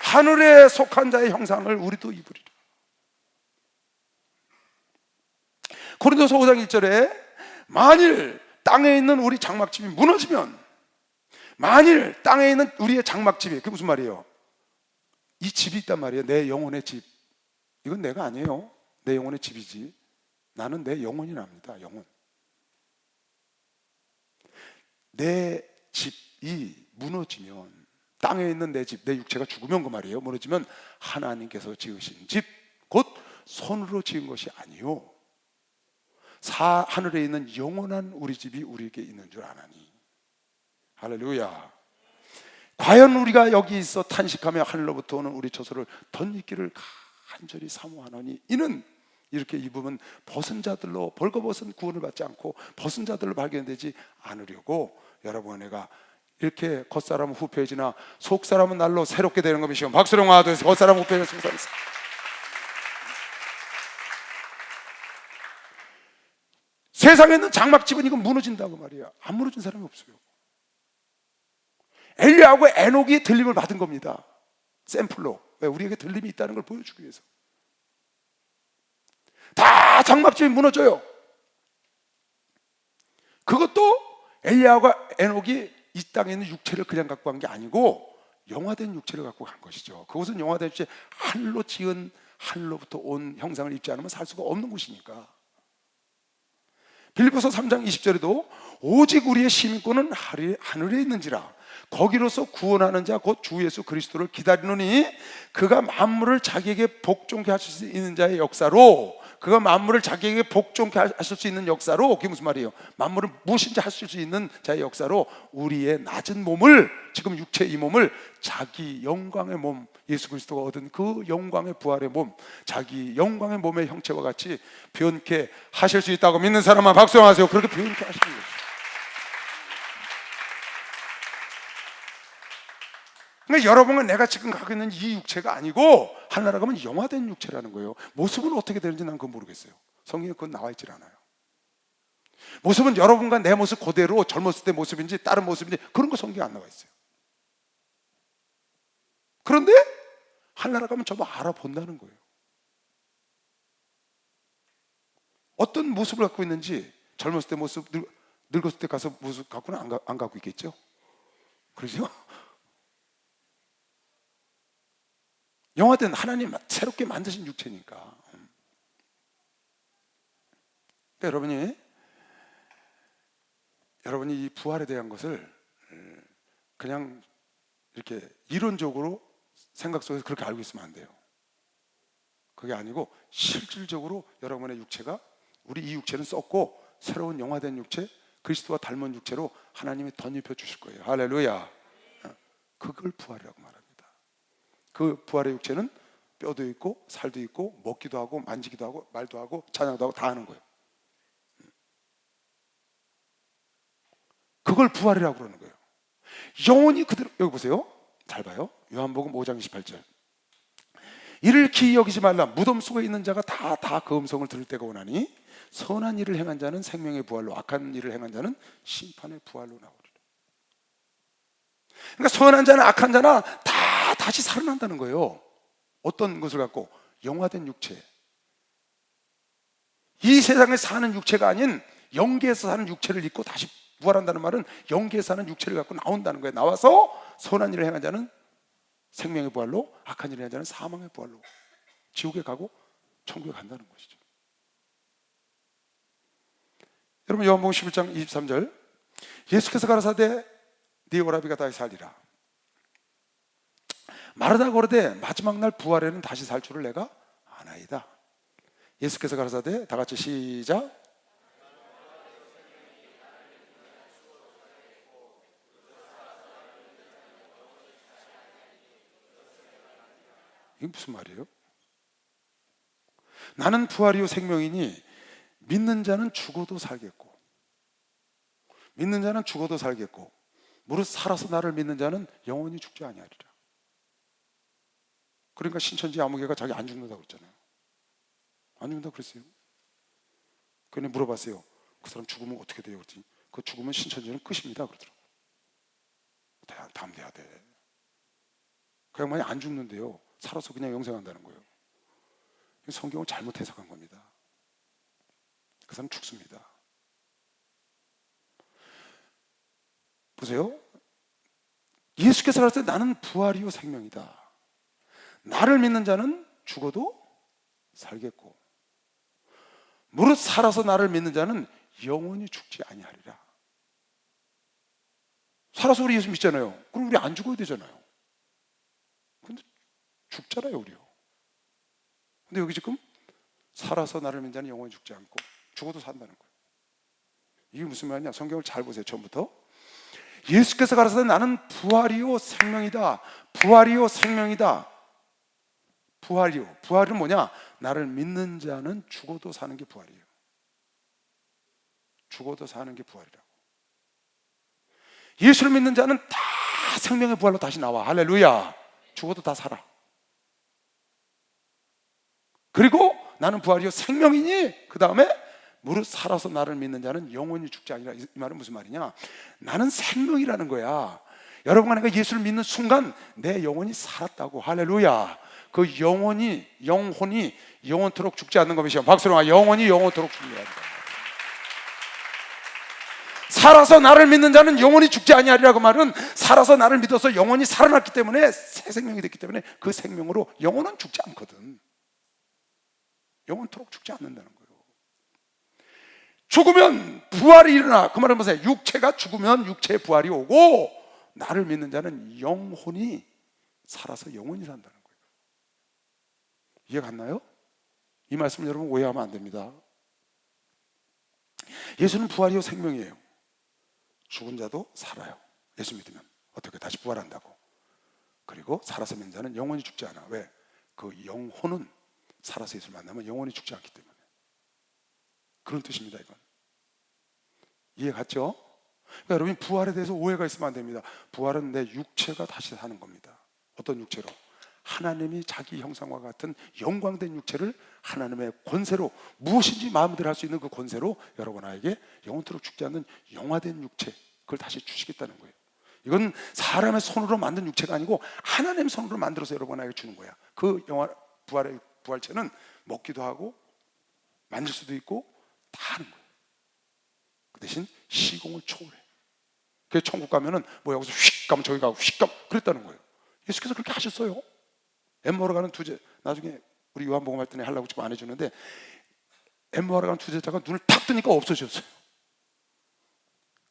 하늘에 속한 자의 형상을 우리도 입으리라. 고린도서 5장 1절에 만일 땅에 있는 우리 장막집이 무너지면, 만일 땅에 있는 우리의 장막집이, 그게 무슨 말이에요? 이 집이 있단 말이에요. 내 영혼의 집. 이건 내가 아니에요. 내 영혼의 집이지. 나는 내 영혼이 납니다. 영혼. 내 집이 무너지면, 땅에 있는 내 집, 내 육체가 죽으면 그 말이에요. 무너지면 하나님께서 지으신 집, 곧 손으로 지은 것이 아니요 하늘에 있는 영원한 우리 집이 우리에게 있는 줄 아나니. 할렐루야. 과연 우리가 여기 있어 탄식하며 하늘로부터 오는 우리 처소를 덧입기를 간절히 사모하노니, 이는 이렇게 입으면 벗은 자들로, 벌거벗은 구원을 받지 않고 벗은 자들로 발견되지 않으려고 여러분, 내가 이렇게 겉사람은 후패해지나 속사람은 날로 새롭게 되는 것이요. 박수로 와도해서 겉사람은 후패해지나 속사람은. 세상에 있는 장막집은 이건 무너진다고 말이야. 안 무너진 사람이 없어요. 엘리야하고 에녹이 들림을 받은 겁니다. 샘플로. 왜? 우리에게 들림이 있다는 걸 보여주기 위해서. 다 장막집이 무너져요. 그것도 엘리야하고 에녹이 이 땅에 있는 육체를 그냥 갖고 간 게 아니고 영화된 육체를 갖고 간 것이죠. 그것은 영화된 육체, 하늘로 지은, 하늘로부터 온 형상을 입지 않으면 살 수가 없는 곳이니까. 빌립보서 3장 20절에도 오직 우리의 시민권은 하늘에 있는지라 거기로서 구원하는 자 곧 주 예수 그리스도를 기다리노니, 그가 만물을 자기에게 복종케 하실 수 있는 자의 역사로, 그가 만물을 자기에게 복종케 하실 수 있는 역사로, 그게 무슨 말이에요? 만물을 무엇인지 하실 수 있는 자의 역사로 우리의 낮은 몸을, 지금 육체 이 몸을 자기 영광의 몸, 예수 그리스도가 얻은 그 영광의 부활의 몸, 자기 영광의 몸의 형체와 같이 변케 하실 수 있다고 믿는 사람만 박수하세요. 그렇게 변케 하시는 거예요. 그러니까 여러분은 내가 지금 갖고 있는 이 육체가 아니고 하나라고 하면 영화된 육체라는 거예요. 모습은 어떻게 되는지 난 그건 모르겠어요. 성경에 그건 나와 있질 않아요. 모습은 여러분과 내 모습 그대로 젊었을 때 모습인지 다른 모습인지 그런 거 성경에 안 나와 있어요. 그런데 하나라고 하면 저도 알아본다는 거예요. 어떤 모습을 갖고 있는지, 젊었을 때 모습, 늙었을 때 가서 모습 갖고는 안 갖고 있겠죠? 그러죠? 영화된 하나님 새롭게 만드신 육체니까. 그러니까 여러분이 이 부활에 대한 것을 그냥 이렇게 이론적으로 생각 속에서 그렇게 알고 있으면 안 돼요. 그게 아니고 실질적으로 여러분의 육체가, 우리 이 육체는 썩고 새로운 영화된 육체, 그리스도와 닮은 육체로 하나님이 덧입혀 주실 거예요. 할렐루야. 그걸 부활이라고 말합니다. 그 부활의 육체는 뼈도 있고 살도 있고 먹기도 하고 만지기도 하고 말도 하고 찬양도 하고 다 하는 거예요. 그걸 부활이라고 그러는 거예요. 영혼이 그대로, 여기 보세요. 잘 봐요. 요한복음 5장 28절. 이를 기이 여기지 말라. 무덤 속에 있는 자가 다 그 음성을 들을 때가 오나니 선한 일을 행한 자는 생명의 부활로, 악한 일을 행한 자는 심판의 부활로 나오리라. 그러니까 선한 자나 악한 자나 다 다시 살아난다는 거예요. 어떤 것을 갖고? 영화된 육체. 이 세상에 사는 육체가 아닌 영계에서 사는 육체를 입고 다시 부활한다는 말은 영계에서 사는 육체를 갖고 나온다는 거예요. 나와서 선한 일을 행한 자는 생명의 부활로, 악한 일을 행한 자는 사망의 부활로 지옥에 가고 천국에 간다는 것이죠. 여러분, 요한복음 11장 23절, 예수께서 가라사대 네 오라비가 다시 살리라. 마르다 고르되 마지막 날 부활에는 다시 살 줄을 내가 아나이다. 예수께서 가라사대, 다 같이 시작. 이게 무슨 말이에요? 나는 부활이요 생명이니 믿는 자는 죽어도 살겠고, 믿는 자는 죽어도 살겠고, 무릇 살아서 나를 믿는 자는 영원히 죽지 아니하리라. 그러니까 신천지 아무개가 자기 안 죽는다고 그랬잖아요. 안 죽는다고 그랬어요. 그런데 물어봤어요. 그 사람 죽으면 어떻게 돼요? 그랬더니 그 죽으면 신천지는 끝입니다 그러더라고요. 담대해야 돼. 그 양반이 안 죽는데요, 살아서 그냥 영생한다는 거예요. 성경을 잘못 해석한 겁니다. 그 사람 죽습니다. 보세요. 예수께서 가라사대 나는 부활이요 생명이다. 나를 믿는 자는 죽어도 살겠고, 무릇 살아서 나를 믿는 자는 영원히 죽지 아니하리라. 살아서 우리 예수 믿잖아요. 그럼 우리 안 죽어야 되잖아요. 근데 죽잖아요, 우리요. 근데 여기 지금 살아서 나를 믿는 자는 영원히 죽지 않고 죽어도 산다는 거예요. 이게 무슨 말이냐? 성경을 잘 보세요. 처음부터. 예수께서 가라사대 나는 부활이요 생명이다. 부활이요 생명이다. 부활이요. 부활은 뭐냐? 나를 믿는 자는 죽어도 사는 게 부활이에요. 죽어도 사는 게 부활이라고. 예수를 믿는 자는 다 생명의 부활로 다시 나와. 할렐루야. 죽어도 다 살아. 그리고 나는 부활이요 생명이니, 그 다음에 무릇 살아서 나를 믿는 자는 영원히 죽지 아니라. 이 말은 무슨 말이냐? 나는 생명이라는 거야. 여러분과 내가 예수를 믿는 순간 내 영혼이 살았다고. 할렐루야. 그 영혼이 영원토록 죽지 않는 것이요. 박수로 영혼이 영원토록 죽는 거야. 살아서 나를 믿는 자는 영원히 죽지 아니하리라. 그 말은 살아서 나를 믿어서 영원히 살아났기 때문에, 새 생명이 됐기 때문에 그 생명으로 영혼은 죽지 않거든. 영원토록 죽지 않는다는 거예요. 죽으면 부활이 일어나. 그 말은 보세요. 육체가 죽으면 육체의 부활이 오고, 나를 믿는 자는 영혼이 살아서 영원히 산다는 거예요. 이해 갔나요? 이 말씀 여러분 오해하면 안 됩니다. 예수는 부활이요 생명이에요. 죽은 자도 살아요. 예수 믿으면 어떻게 다시 부활한다고. 그리고 살아서 믿는 자는 영원히 죽지 않아. 왜? 그 영혼은 살아서 예수를 만나면 영원히 죽지 않기 때문에. 그런 뜻입니다. 이건 이해 갔죠? 그러니까 여러분 부활에 대해서 오해가 있으면 안 됩니다. 부활은 내 육체가 다시 사는 겁니다. 어떤 육체로? 하나님이 자기 형상과 같은 영광된 육체를 하나님의 권세로, 무엇인지 마음대로 할 수 있는 그 권세로 여러분에게 영원토록 죽지 않는 영화된 육체, 그걸 다시 주시겠다는 거예요. 이건 사람의 손으로 만든 육체가 아니고 하나님 손으로 만들어서 여러분에게 주는 거야. 그 부활체는 먹기도 하고 만질 수도 있고 다 하는 거예요. 그 대신 시공을 초월해. 그래서 천국 가면은 뭐 여기서 휙 가면 저기 가고 휙 가면 그랬다는 거예요. 예수께서 그렇게 하셨어요. 엠마오로 가는 두 제자, 나중에 우리 요한복음 할 때는 하려고 좀 안 해주는데, 엠마오로 가는 두 제자가 눈을 탁 뜨니까 없어졌어요.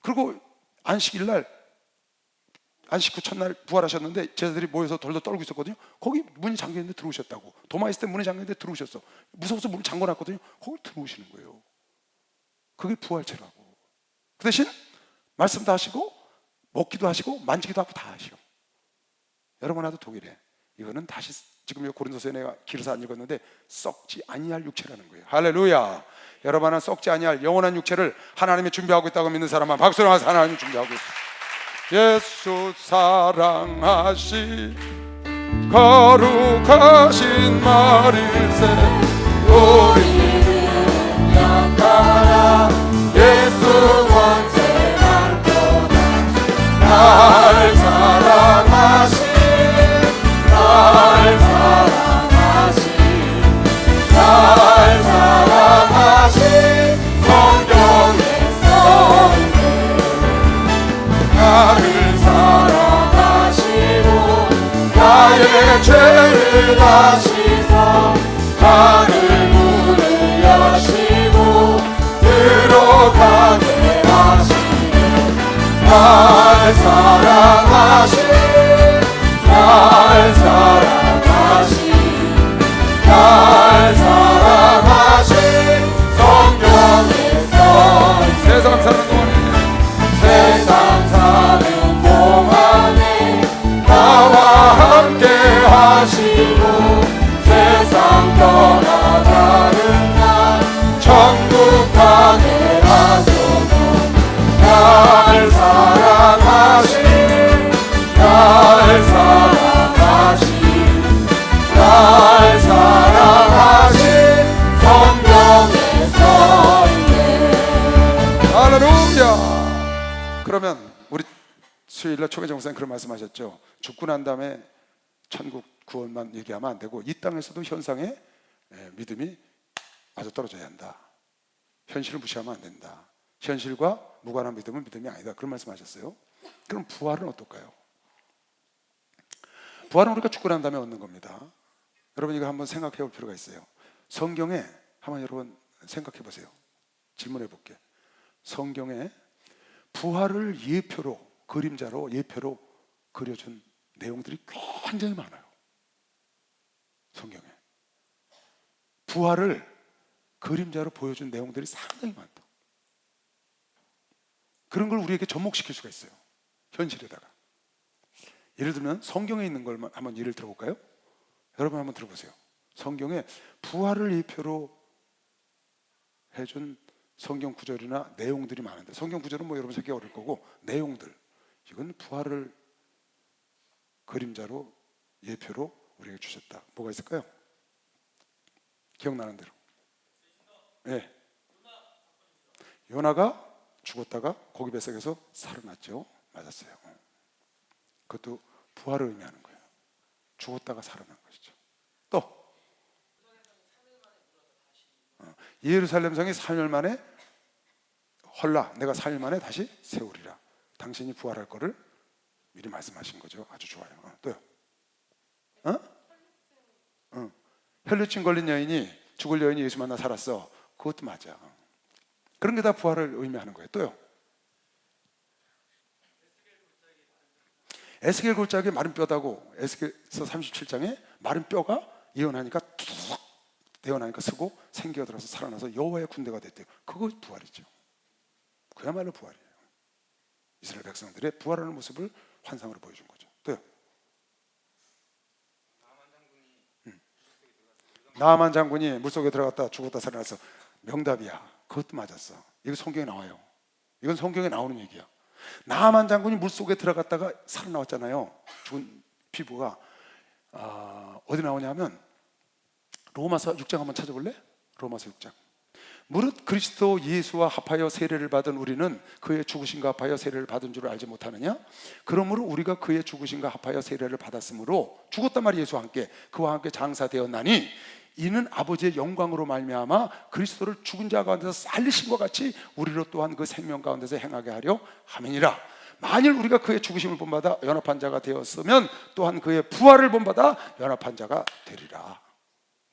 그리고 안식일 후 첫날 부활하셨는데 제자들이 모여서 덜덜 떨고 있었거든요. 거기 문이 잠겨있는데 들어오셨다고. 도마 있을 때 문이 잠겨있는데 들어오셨어. 무서워서 문을 잠궈놨거든요. 거기 들어오시는 거예요. 그게 부활체라고. 그 대신 말씀도 하시고 먹기도 하시고 만지기도 하고 다 하시오. 여러분 나도 독일에 이거는 다시 지금 고린도서에 내가 길어서 안 읽었는데 썩지 아니할 육체라는 거예요. 할렐루야. 여러분은 썩지 아니할 영원한 육체를 하나님이 준비하고 있다고 믿는 사람만 박수로 하면서 하나님이 준비하고 있어요. 예수 사랑하시 거룩하신 마리세 우리는 약하나 예수 권세 남겨나 날 사랑하시 날 사랑하신 성경의 성령 나를 사랑하시고 나의 죄를 다시사 나를 문을 여시고 들어가게 하시네 날 사랑하신 날 사랑하신 날 사랑하신 성경에 써있네. 세상 사는 동안에, 세상 사는 동안에 나와 함께 하시고 세상 떠나가는 날 천국 가게 하소서. 날 사랑하신, 날 사랑하신, 날 사랑하신 성경에 써있네. 할렐루야. 그러면 우리 수요일날 초계정 목사님 그런 말씀하셨죠. 죽고 난 다음에 천국 구원만 얘기하면 안 되고 이 땅에서도 현상에 믿음이 아주 떨어져야 한다. 현실을 무시하면 안 된다. 현실과 무관한 믿음은 믿음이 아니다. 그런 말씀하셨어요. 그럼 부활은 어떨까요? 부활은 우리가 죽고 난 다음에 얻는 겁니다. 여러분 이거 한번 생각해 볼 필요가 있어요. 성경에 한번 여러분 생각해 보세요. 질문해 볼게. 성경에 부활을 예표로, 그림자로 예표로 그려준 내용들이 굉장히 많아요. 성경에 부활을 그림자로 보여준 내용들이 상당히 많다. 그런 걸 우리에게 접목시킬 수가 있어요. 현실에다가. 예를 들면 성경에 있는 걸 한번 예를 들어볼까요? 여러분 한번 들어보세요. 성경에 부활을 예표로 해준 성경 구절이나 내용들이 많은데, 성경 구절은 뭐 여러분 찾기 어려울 거고 내용들, 이건 부활을 그림자로 예표로 우리에게 주셨다. 뭐가 있을까요? 기억나는 대로. 네. 요나가 죽었다가 고기 뱃속에서 살아났죠. 맞았어요. 그것도 부활을 의미하는 거예요. 죽었다가 살아난 것이죠. 또 예루살렘 성이 3일 만에 헐라, 내가 3일 만에 다시 세우리라. 당신이 부활할 거를 미리 말씀하신 거죠. 아주 좋아요. 또요. 혈루증 걸린 여인이, 죽을 여인이 예수 만나 살았어. 그것도 맞아. 그런 게 다 부활을 의미하는 거예요. 또요. 에스겔 골짜기 마른 뼈다고, 에스겔서 37장에 마른 뼈가 예언하니까 툭 예언하니까 쓰고 생겨들어서 살아나서 여호와의 군대가 됐대요. 그거 부활이죠. 그야말로 부활이에요. 이스라엘 백성들의 부활하는 모습을 환상으로 보여준 거죠. 또요. 나아만 장군이 물속에 들어갔다 죽었다 살아나서 명답이야. 그것도 맞았어. 이거 성경에 나와요. 이건 성경에 나오는 얘기야. 나아만 장군이 물속에 들어갔다가 살아나왔잖아요. 죽은 피부가 어디 나오냐면 로마서 6장 한번 찾아볼래? 로마서 6장. 무릇 그리스도 예수와 합하여 세례를 받은 우리는 그의 죽으심과 합하여 세례를 받은 줄 알지 못하느냐? 그러므로 우리가 그의 죽으심과 합하여 세례를 받았으므로, 죽었단 말이 예수와 함께, 그와 함께 장사되었나니 이는 아버지의 영광으로 말미암아 그리스도를 죽은 자 가운데서 살리신 것 같이 우리로 또한 그 생명 가운데서 행하게 하려 함이니라. 만일 우리가 그의 죽으심을 본받아 연합한 자가 되었으면 또한 그의 부활을 본받아 연합한 자가 되리라.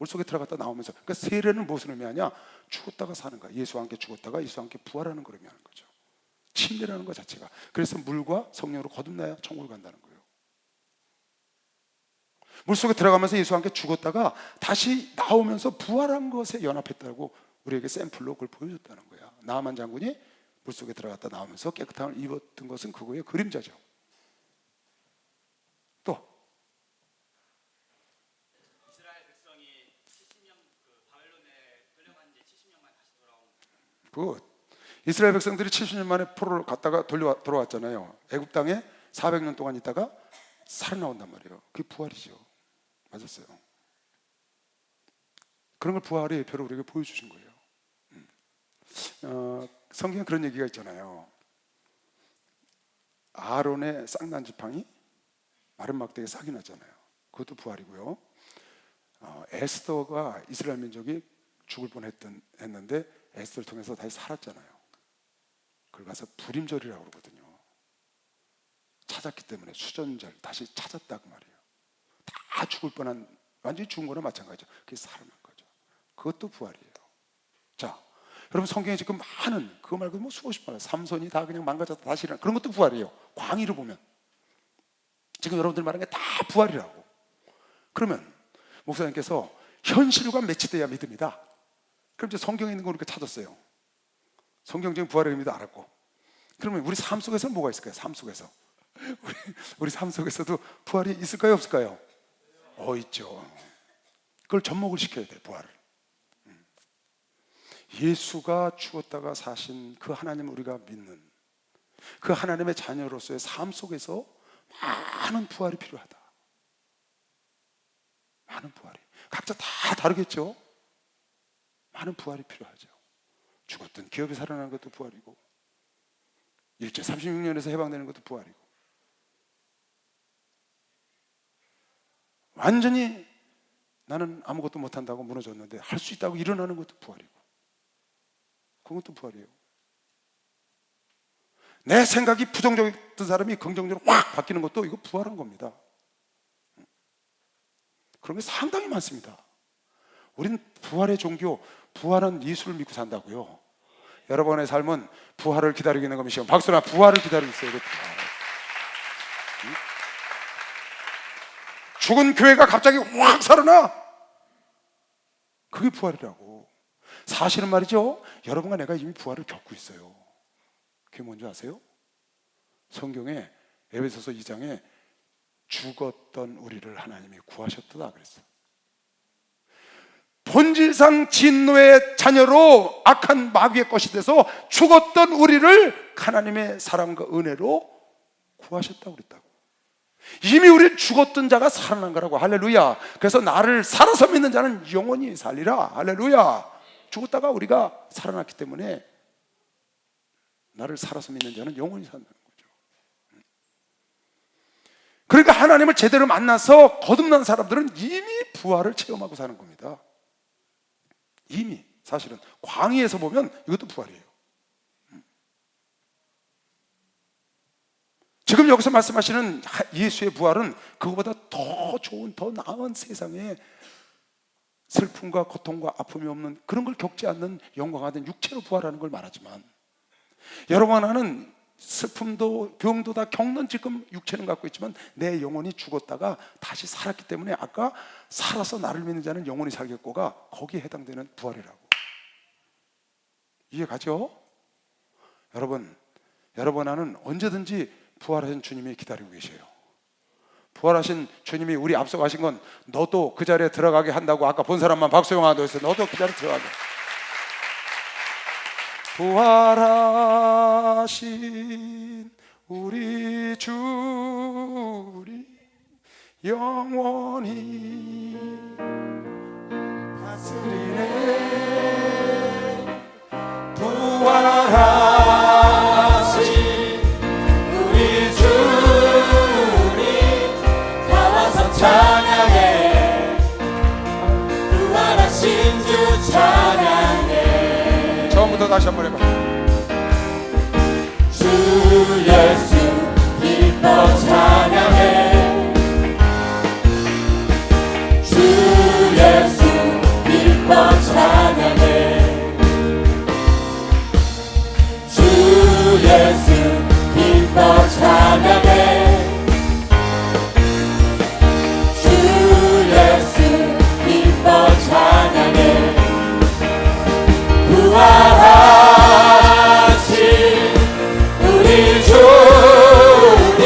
물속에 들어갔다 나오면서, 그러니까 세례는 무엇을 의미하냐? 죽었다가 사는 거야. 예수와 함께 죽었다가 예수와 함께 부활하는 걸 의미하는 거죠. 침례라는 것 자체가. 그래서 물과 성령으로 거듭나야 천국을 간다는 거예요. 물속에 들어가면서 예수와 함께 죽었다가 다시 나오면서 부활한 것에 연합했다고 우리에게 샘플로 그걸 보여줬다는 거야. 나아만 장군이 물속에 들어갔다 나오면서 깨끗함을 입었던 것은 그거의 그림자죠. 또 이스라엘 백성이 70년 바벨론에 끌려간 지 70년 만에 다시 돌아온. 이스라엘 백성들이 70년 만에 포로를 갔다가 돌아왔잖아요. 애굽 땅에 400년 동안 있다가 살아나온단 말이에요. 그게 부활이죠. 맞았어요. 그런 걸 부활의 예표로 우리에게 보여주신 거예요. 성경에 그런 얘기가 있잖아요. 아론의 쌍난 지팡이 마른 막대기에 싹이 났잖아요. 그것도 부활이고요. 에스더가 이스라엘 민족이 죽을 뻔했는데 에스더를 통해서 다시 살았잖아요. 그걸 가서 불임절이라고 그러거든요. 찾았기 때문에 수전절 다시 찾았다 그 말이에요. 다 죽을 뻔한, 완전히 죽은 거나 마찬가지죠. 그게 살아난 거죠. 그것도 부활이에요. 자, 여러분 성경에 지금 많은, 그거 말고 뭐 수없이 많아요. 삼손이 다 그냥 망가졌다 다시 일어나, 그런 것도 부활이에요. 광의로 보면 지금 여러분들 말하는 게 다 부활이라고. 그러면 목사님께서 현실과 매치돼야 믿음이다. 그럼 이제 성경에 있는 거 우리가 찾았어요. 성경적인 부활의 의미도 알았고. 그러면 우리 삶 속에서는 뭐가 있을까요? 삶 속에서 우리 삶 속에서도 부활이 있을까요? 없을까요? 있죠. 그걸 접목을 시켜야 돼, 부활을. 예수가 죽었다가 사신 그 하나님을 우리가 믿는 그 하나님의 자녀로서의 삶 속에서 많은 부활이 필요하다. 많은 부활이. 각자 다 다르겠죠? 많은 부활이 필요하죠. 죽었던 기업이 살아나는 것도 부활이고, 일제 36년에서 해방되는 것도 부활이고, 완전히 나는 아무것도 못한다고 무너졌는데 할 수 있다고 일어나는 것도 부활이고, 그것도 부활이에요. 내 생각이 부정적이었던 사람이 긍정적으로 확 바뀌는 것도 이거 부활한 겁니다. 그런 게 상당히 많습니다. 우리는 부활의 종교, 부활한 예수를 믿고 산다고요. 여러분의 삶은 부활을 기다리고 있는 겁니다. 박수나 부활을 기다리고 있어요. 부활. 죽은 교회가 갑자기 확 살아나. 그게 부활이라고. 사실은 말이죠, 여러분과 내가 이미 부활을 겪고 있어요. 그게 뭔지 아세요? 성경에 에베소서 2장에 죽었던 우리를 하나님이 구하셨다 그랬어요. 본질상 진노의 자녀로 악한 마귀의 것이 돼서 죽었던 우리를 하나님의 사랑과 은혜로 구하셨다고 그랬다고. 이미 우리 죽었던 자가 살아난 거라고. 할렐루야. 그래서 나를 살아서 믿는 자는 영원히 살리라. 할렐루야. 죽었다가 우리가 살아났기 때문에 나를 살아서 믿는 자는 영원히 산다는 거죠. 그러니까 하나님을 제대로 만나서 거듭난 사람들은 이미 부활을 체험하고 사는 겁니다. 이미. 사실은 광야에서 보면 이것도 부활이에요. 지금 여기서 말씀하시는 예수의 부활은 그거보다 더 좋은, 더 나은 세상에 슬픔과 고통과 아픔이 없는 그런 걸 겪지 않는 영광화된 육체로 부활하는 걸 말하지만, 여러분 하나는 슬픔도 병도 다 겪는 지금 육체는 갖고 있지만 내 영혼이 죽었다가 다시 살았기 때문에 아까 살아서 나를 믿는 자는 영원히 살겠고가 거기에 해당되는 부활이라고. 이해가죠? 여러분 하나는 언제든지 부활하신 주님이 기다리고 계셔요. 부활하신 주님이 우리 앞서가신 건 너도 그 자리에 들어가게 한다고. 아까 본 사람만 박수영하도 했어요. 너도 그 자리에 들어가게. 부활하신 우리 주님 영원히 다스리네. 부활하신 찬양해. 부활하신 주 찬양해. 처음부터 다시 한번 해봐. 주 예수 기뻐 찬양해. 주 예수 기뻐 찬양해. 주 예수 기뻐 찬양해. 찬양해. 부활하신 우리 주님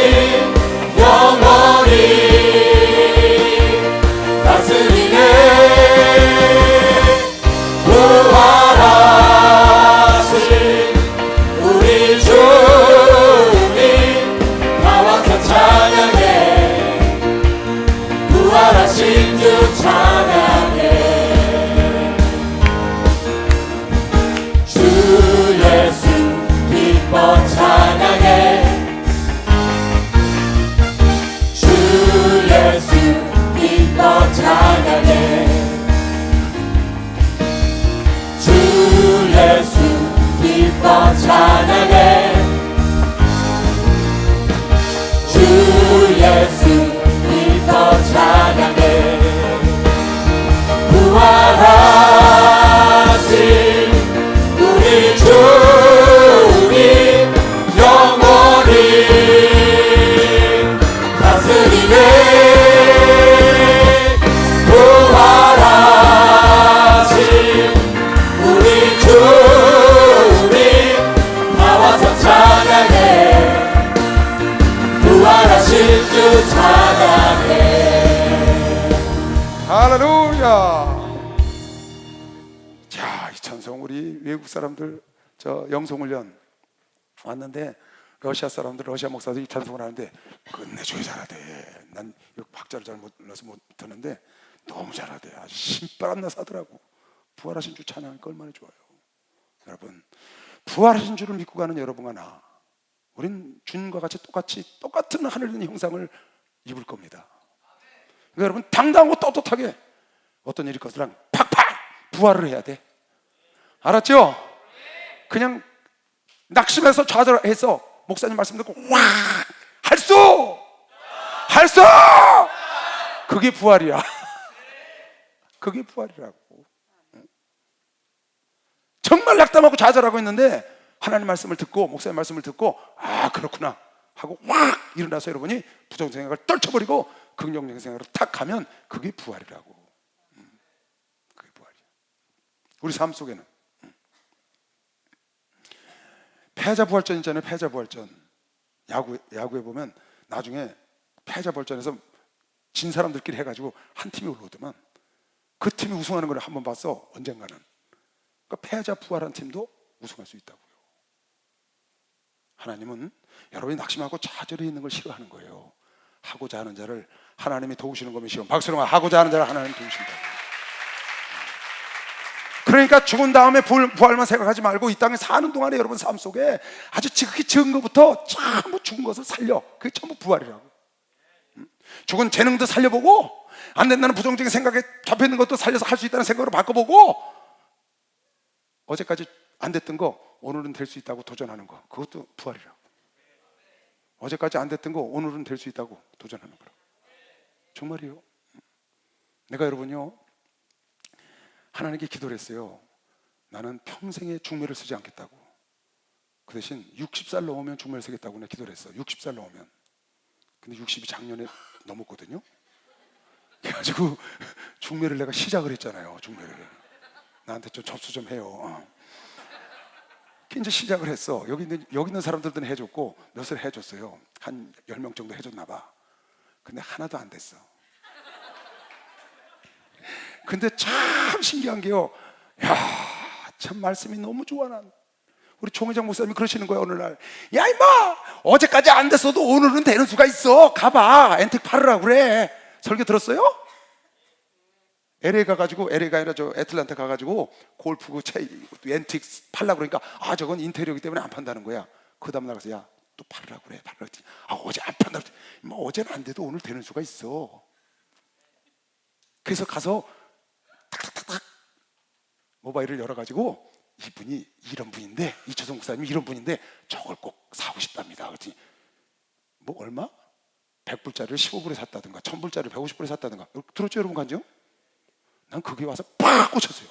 자, 이 찬송 우리 외국 사람들 저 영성훈련 왔는데 러시아 사람들, 러시아 목사들이 이 찬송을 하는데 끝내줘야 잘하대. 난 이 박자를 잘 몰라서 못 듣는데 너무 잘하대. 아주 신바람 나서 하더라고. 부활하신 주 찬양하니까 얼마나 좋아요. 여러분, 부활하신 주를 믿고 가는 여러분과 나, 우린 주님과 같이 똑같은 하늘의 형상을 입을 겁니다. 그러니까 여러분, 당당하고 떳떳하게 어떤 일이 있거든 팍팍 부활을 해야 돼. 알았죠? 그냥 낙심해서 좌절해서 목사님 말씀 듣고 와! 할 수! 그게 부활이야. 그게 부활이라고. 정말 낙담하고 좌절하고 있는데 하나님 말씀을 듣고 목사님 말씀을 듣고 아 그렇구나 하고 확 일어나서 여러분이 부정적인 생각을 떨쳐버리고 긍정적인 생각으로 탁 가면 그게 부활이라고. 그게 부활이야. 우리 삶 속에는 패자 부활전 있잖아요. 패자 부활전. 야구에 보면 나중에 패자 부활전에서 진 사람들끼리 해가지고 한 팀이 올라오더만 그 팀이 우승하는 걸 한번 봤어. 언젠가는. 그러니까 패자 부활한 팀도 우승할 수 있다고요. 하나님은 여러분이 낙심하고 좌절해 있는 걸 싫어하는 거예요. 하고자 하는 자를 하나님이 도우시는 것이요. 박수로 하고자 하는 자를 하나님이 도우신다고요. 그러니까 죽은 다음에 부활만 생각하지 말고 이 땅에 사는 동안에 여러분 삶 속에 아주 지극히 적은 것부터 전부 죽은 것을 살려. 그게 전부 부활이라고. 죽은 재능도 살려보고 안 된다는 부정적인 생각에 잡혀있는 것도 살려서 할 수 있다는 생각으로 바꿔보고 어제까지 안 됐던 거 오늘은 될 수 있다고 도전하는 거, 그것도 부활이라고. 어제까지 안 됐던 거 오늘은 될 수 있다고 도전하는 거라고. 정말이에요. 내가 여러분요 하나님께 기도를 했어요. 나는 평생에 중매를 쓰지 않겠다고. 그 대신 60살 넘으면 중매를 쓰겠다고 내가 기도를 했어. 60살 넘으면. 근데 60이 작년에 넘었거든요. 그래가지고 중매를 내가 시작을 했잖아요. 중매를 나한테 좀 접수 좀 해요. 이제 시작을 했어. 여기 있는 사람들은 해줬고 몇을 해줬어요. 한 10명 정도 해줬나 봐. 근데 하나도 안 됐어. 근데 참 신기한 게요. 야, 참 말씀이 너무 좋아. 난 우리 총회장 목사님이 그러시는 거예요. 어느 날, 야 임마, 어제까지 안 됐어도 오늘은 되는 수가 있어. 가봐, 엔텍 팔으라 그래. 설교 들었어요? LA 가가지고, LA가 아니라 저 애틀랜타 가가지고 골프 그 엔틱 팔라 그러니까 아 저건 인테리어이기 때문에 안 판다는 거야. 그 다음 나가서 야 또 팔으라 그래. 팔으라 그랬지. 아 어제 안 판다 그랬지. 뭐 어제는 안 돼도 오늘 되는 수가 있어. 그래서 가서 탁탁탁탁 모바일을 열어가지고 이분이 이런 분인데, 이철성 목사님이 이런 분인데 저걸 꼭 사고 싶답니다. 그랬더니 뭐 얼마? 100불짜리를 15불에 샀다든가 1000불짜리를 150불에 샀다든가. 들었죠 여러분 간증? 난 그게 와서 팍 꽂혔어요.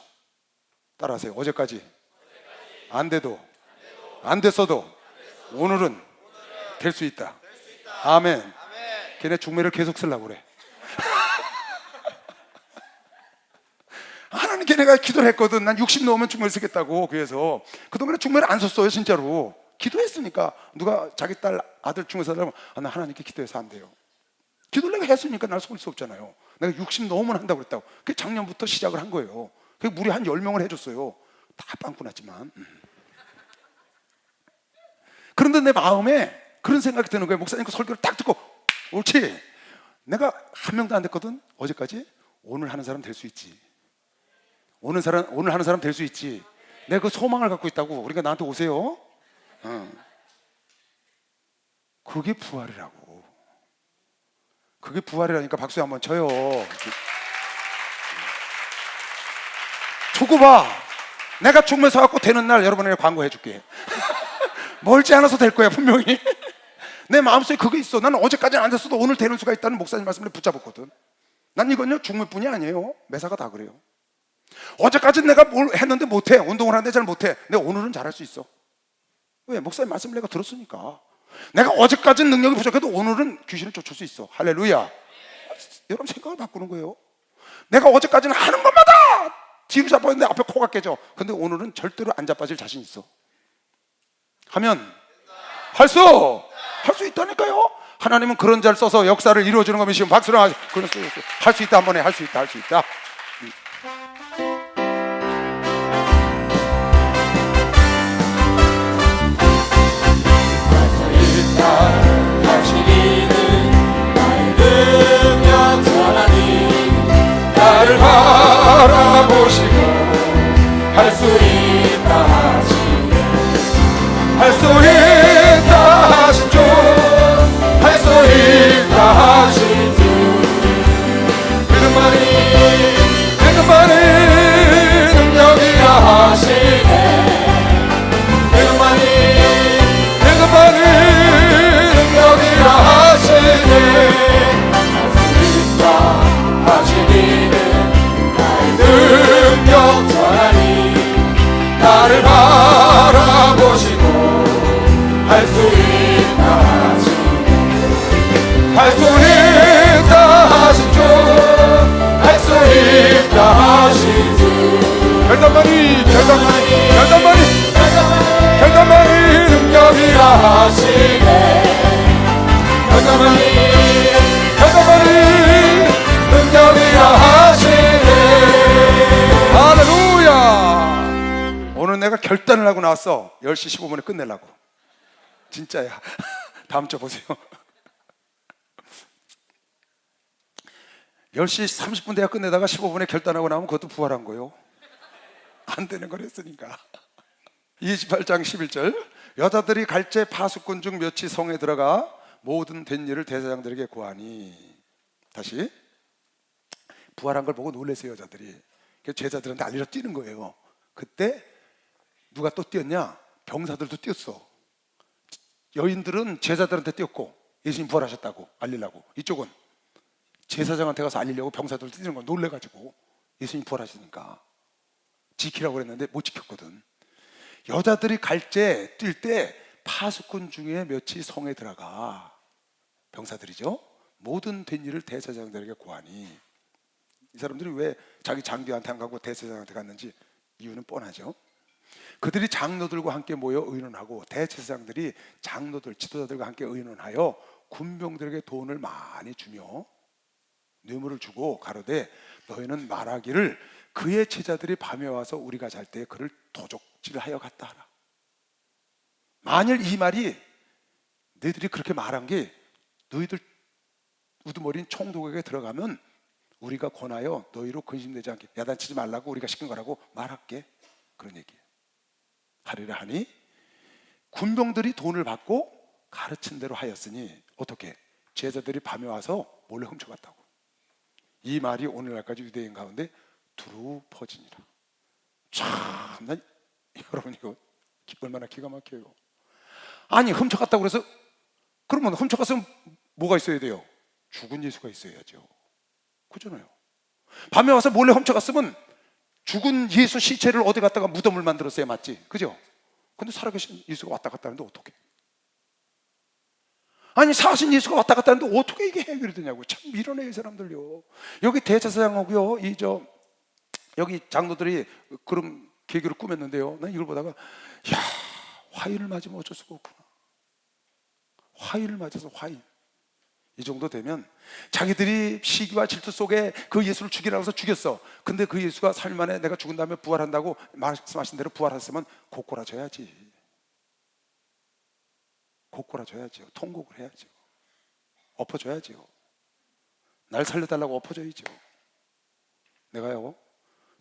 따라하세요. 어제까지 안 돼도 안 됐어도 오늘은 될 수 있다. 아멘. 걔네 중매를 계속 쓰려고 그래. 하나님께 내가 기도를 했거든. 난 60 넘으면 중매를 쓰겠다고. 그래서 그동안에 중매를 안 썼어요. 진짜로 기도했으니까. 누가 자기 딸 아들 중매 사려면 나 하나님께 기도해서 안 돼요. 기도를 내가 했으니까 날 속을 수 없잖아요. 내가 60 넘으면 한다고 그랬다고. 그게 작년부터 시작을 한 거예요. 그게 무리 한 10명을 해줬어요. 다 빵꾸 났지만. 그런데 내 마음에 그런 생각이 드는 거예요. 목사님 그 설교를 딱 듣고 옳지, 내가 한 명도 안 됐거든 어제까지. 오늘 하는 사람 될 수 있지. 오늘 하는 사람 될 수 있지. 내가 그 소망을 갖고 있다고. 그러니까 나한테 오세요. 그게 부활이라고. 그게 부활이라니까 박수 한번 쳐요. 두고 봐. 내가 중매 사갖고 되는 날 여러분에게 광고해 줄게. 멀지 않아서 될 거야 분명히. 내 마음속에 그게 있어. 나는 어제까지는 안 됐어도 오늘 되는 수가 있다는 목사님 말씀을 붙잡았거든. 난 이건요 중매뿐이 아니에요. 매사가 다 그래요. 어제까지는 내가 뭘 했는데 못해. 운동을 하는데 잘 못해. 근데 오늘은 잘할 수 있어. 왜? 목사님 말씀을 내가 들었으니까. 내가 어제까지는 능력이 부족해도 오늘은 귀신을 쫓을 수 있어. 할렐루야. 여러분 생각을 바꾸는 거예요. 내가 어제까지는 하는 것마다 뒤로 자빠졌는데 앞에 코가 깨져. 근데 오늘은 절대로 안 자빠질 자신 있어. 하면 할 수 있다니까요. 하나님은 그런 자를 써서 역사를 이루어주는 것이시면 박수를 할 수 있다. 한번 해. 할 수 있다. 하시리는 나의 능력 전하니 나를 바라보시고 할 수 있다 하시네 할 수 있다 하신 주, 할 수 있다 하신 주 믿음만이 능력이라 하시네 믿음만이 능력이라 하시네 하시리는 나의 능력 전하니 나를 바라보시고 할 수 있다 하시네 할 수 있다 하신 주, 할 수 있다 하신 주 결단만이 능력이라 하시네 결단만이 능력이라 하시네. 할렐루야. 오늘 내가 결단을 하고 나왔어. 10시 15분에 끝내려고. 진짜야. 다음 주 보세요. 10시 30분 돼야 끝내다가 15분에 결단하고 나면 그것도 부활한 거요. 안 되는 걸 했으니까. 28장 11절 여자들이 갈제 파수꾼 중 몇이 성에 들어가 모든 된 일을 대제사장들에게 고하니. 다시 부활한 걸 보고 놀랐어요 여자들이. 그래서 제자들한테 알리러 뛰는 거예요. 그때 누가 또 뛰었냐? 병사들도 뛰었어. 여인들은 제자들한테 뛰었고 예수님 부활하셨다고 알리려고. 이쪽은 제사장한테 가서 알리려고 병사들도 뛰는 거 놀래가지고 예수님 부활하시니까 지키라고 그랬는데 못 지켰거든. 여자들이 갈제 뛸 때 파수꾼 중에 몇이 성에 들어가. 병사들이죠. 모든 된 일을 대제사장들에게 고하니. 이 사람들이 왜 자기 장교한테 안 가고 대제사장한테 갔는지 이유는 뻔하죠. 그들이 장로들과 함께 모여 의논하고 대제사장들이 장로들 지도자들과 함께 의논하여 군병들에게 돈을 많이 주며 뇌물을 주고 가로되 너희는 말하기를 그의 제자들이 밤에 와서 우리가 잘 때 그를 도적질하여 갔다 하라. 만일 이 말이 너희들이 그렇게 말한 게 너희들 우두머리인 총독에게 들어가면 우리가 권하여 너희로 근심되지 않게 야단치지 말라고 우리가 시킨 거라고 말할게. 그런 얘기예요. 하리라 하니 군병들이 돈을 받고 가르친 대로 하였으니 어떻게? 제자들이 밤에 와서 몰래 훔쳐갔다고. 이 말이 오늘날까지 유대인 가운데 두루 퍼지니라. 참, 난 여러분 이거 얼마나 기가 막혀요. 아니 훔쳐갔다고 그래서 그러면 훔쳐갔으면 뭐가 있어야 돼요? 죽은 예수가 있어야죠. 그잖아요. 밤에 와서 몰래 훔쳐갔으면 죽은 예수 시체를 어디 갔다가 무덤을 만들었어야 맞지, 그죠? 근데 살아계신 예수가 왔다 갔다 하는데 어떻게? 아니 사신 예수가 왔다 갔다 하는데 어떻게 이게 해결이 되냐고. 참 밀어내요 이 사람들요. 여기 대제사장하고요 여기 장로들이 그런 계교를 꾸몄는데요, 난 이걸 보다가 야, 화인을 맞으면 어쩔 수가 없구나. 화인을 맞아서 화인. 이 정도 되면 자기들이 시기와 질투 속에 그 예수를 죽이라고 해서 죽였어. 근데 그 예수가 3일 만에 내가 죽은 다음에 부활한다고 말씀하신 대로 부활했으면 고꼬라져야지. 고꼬라져야죠. 통곡을 해야죠. 엎어줘야죠. 날 살려달라고 엎어줘야죠. 내가요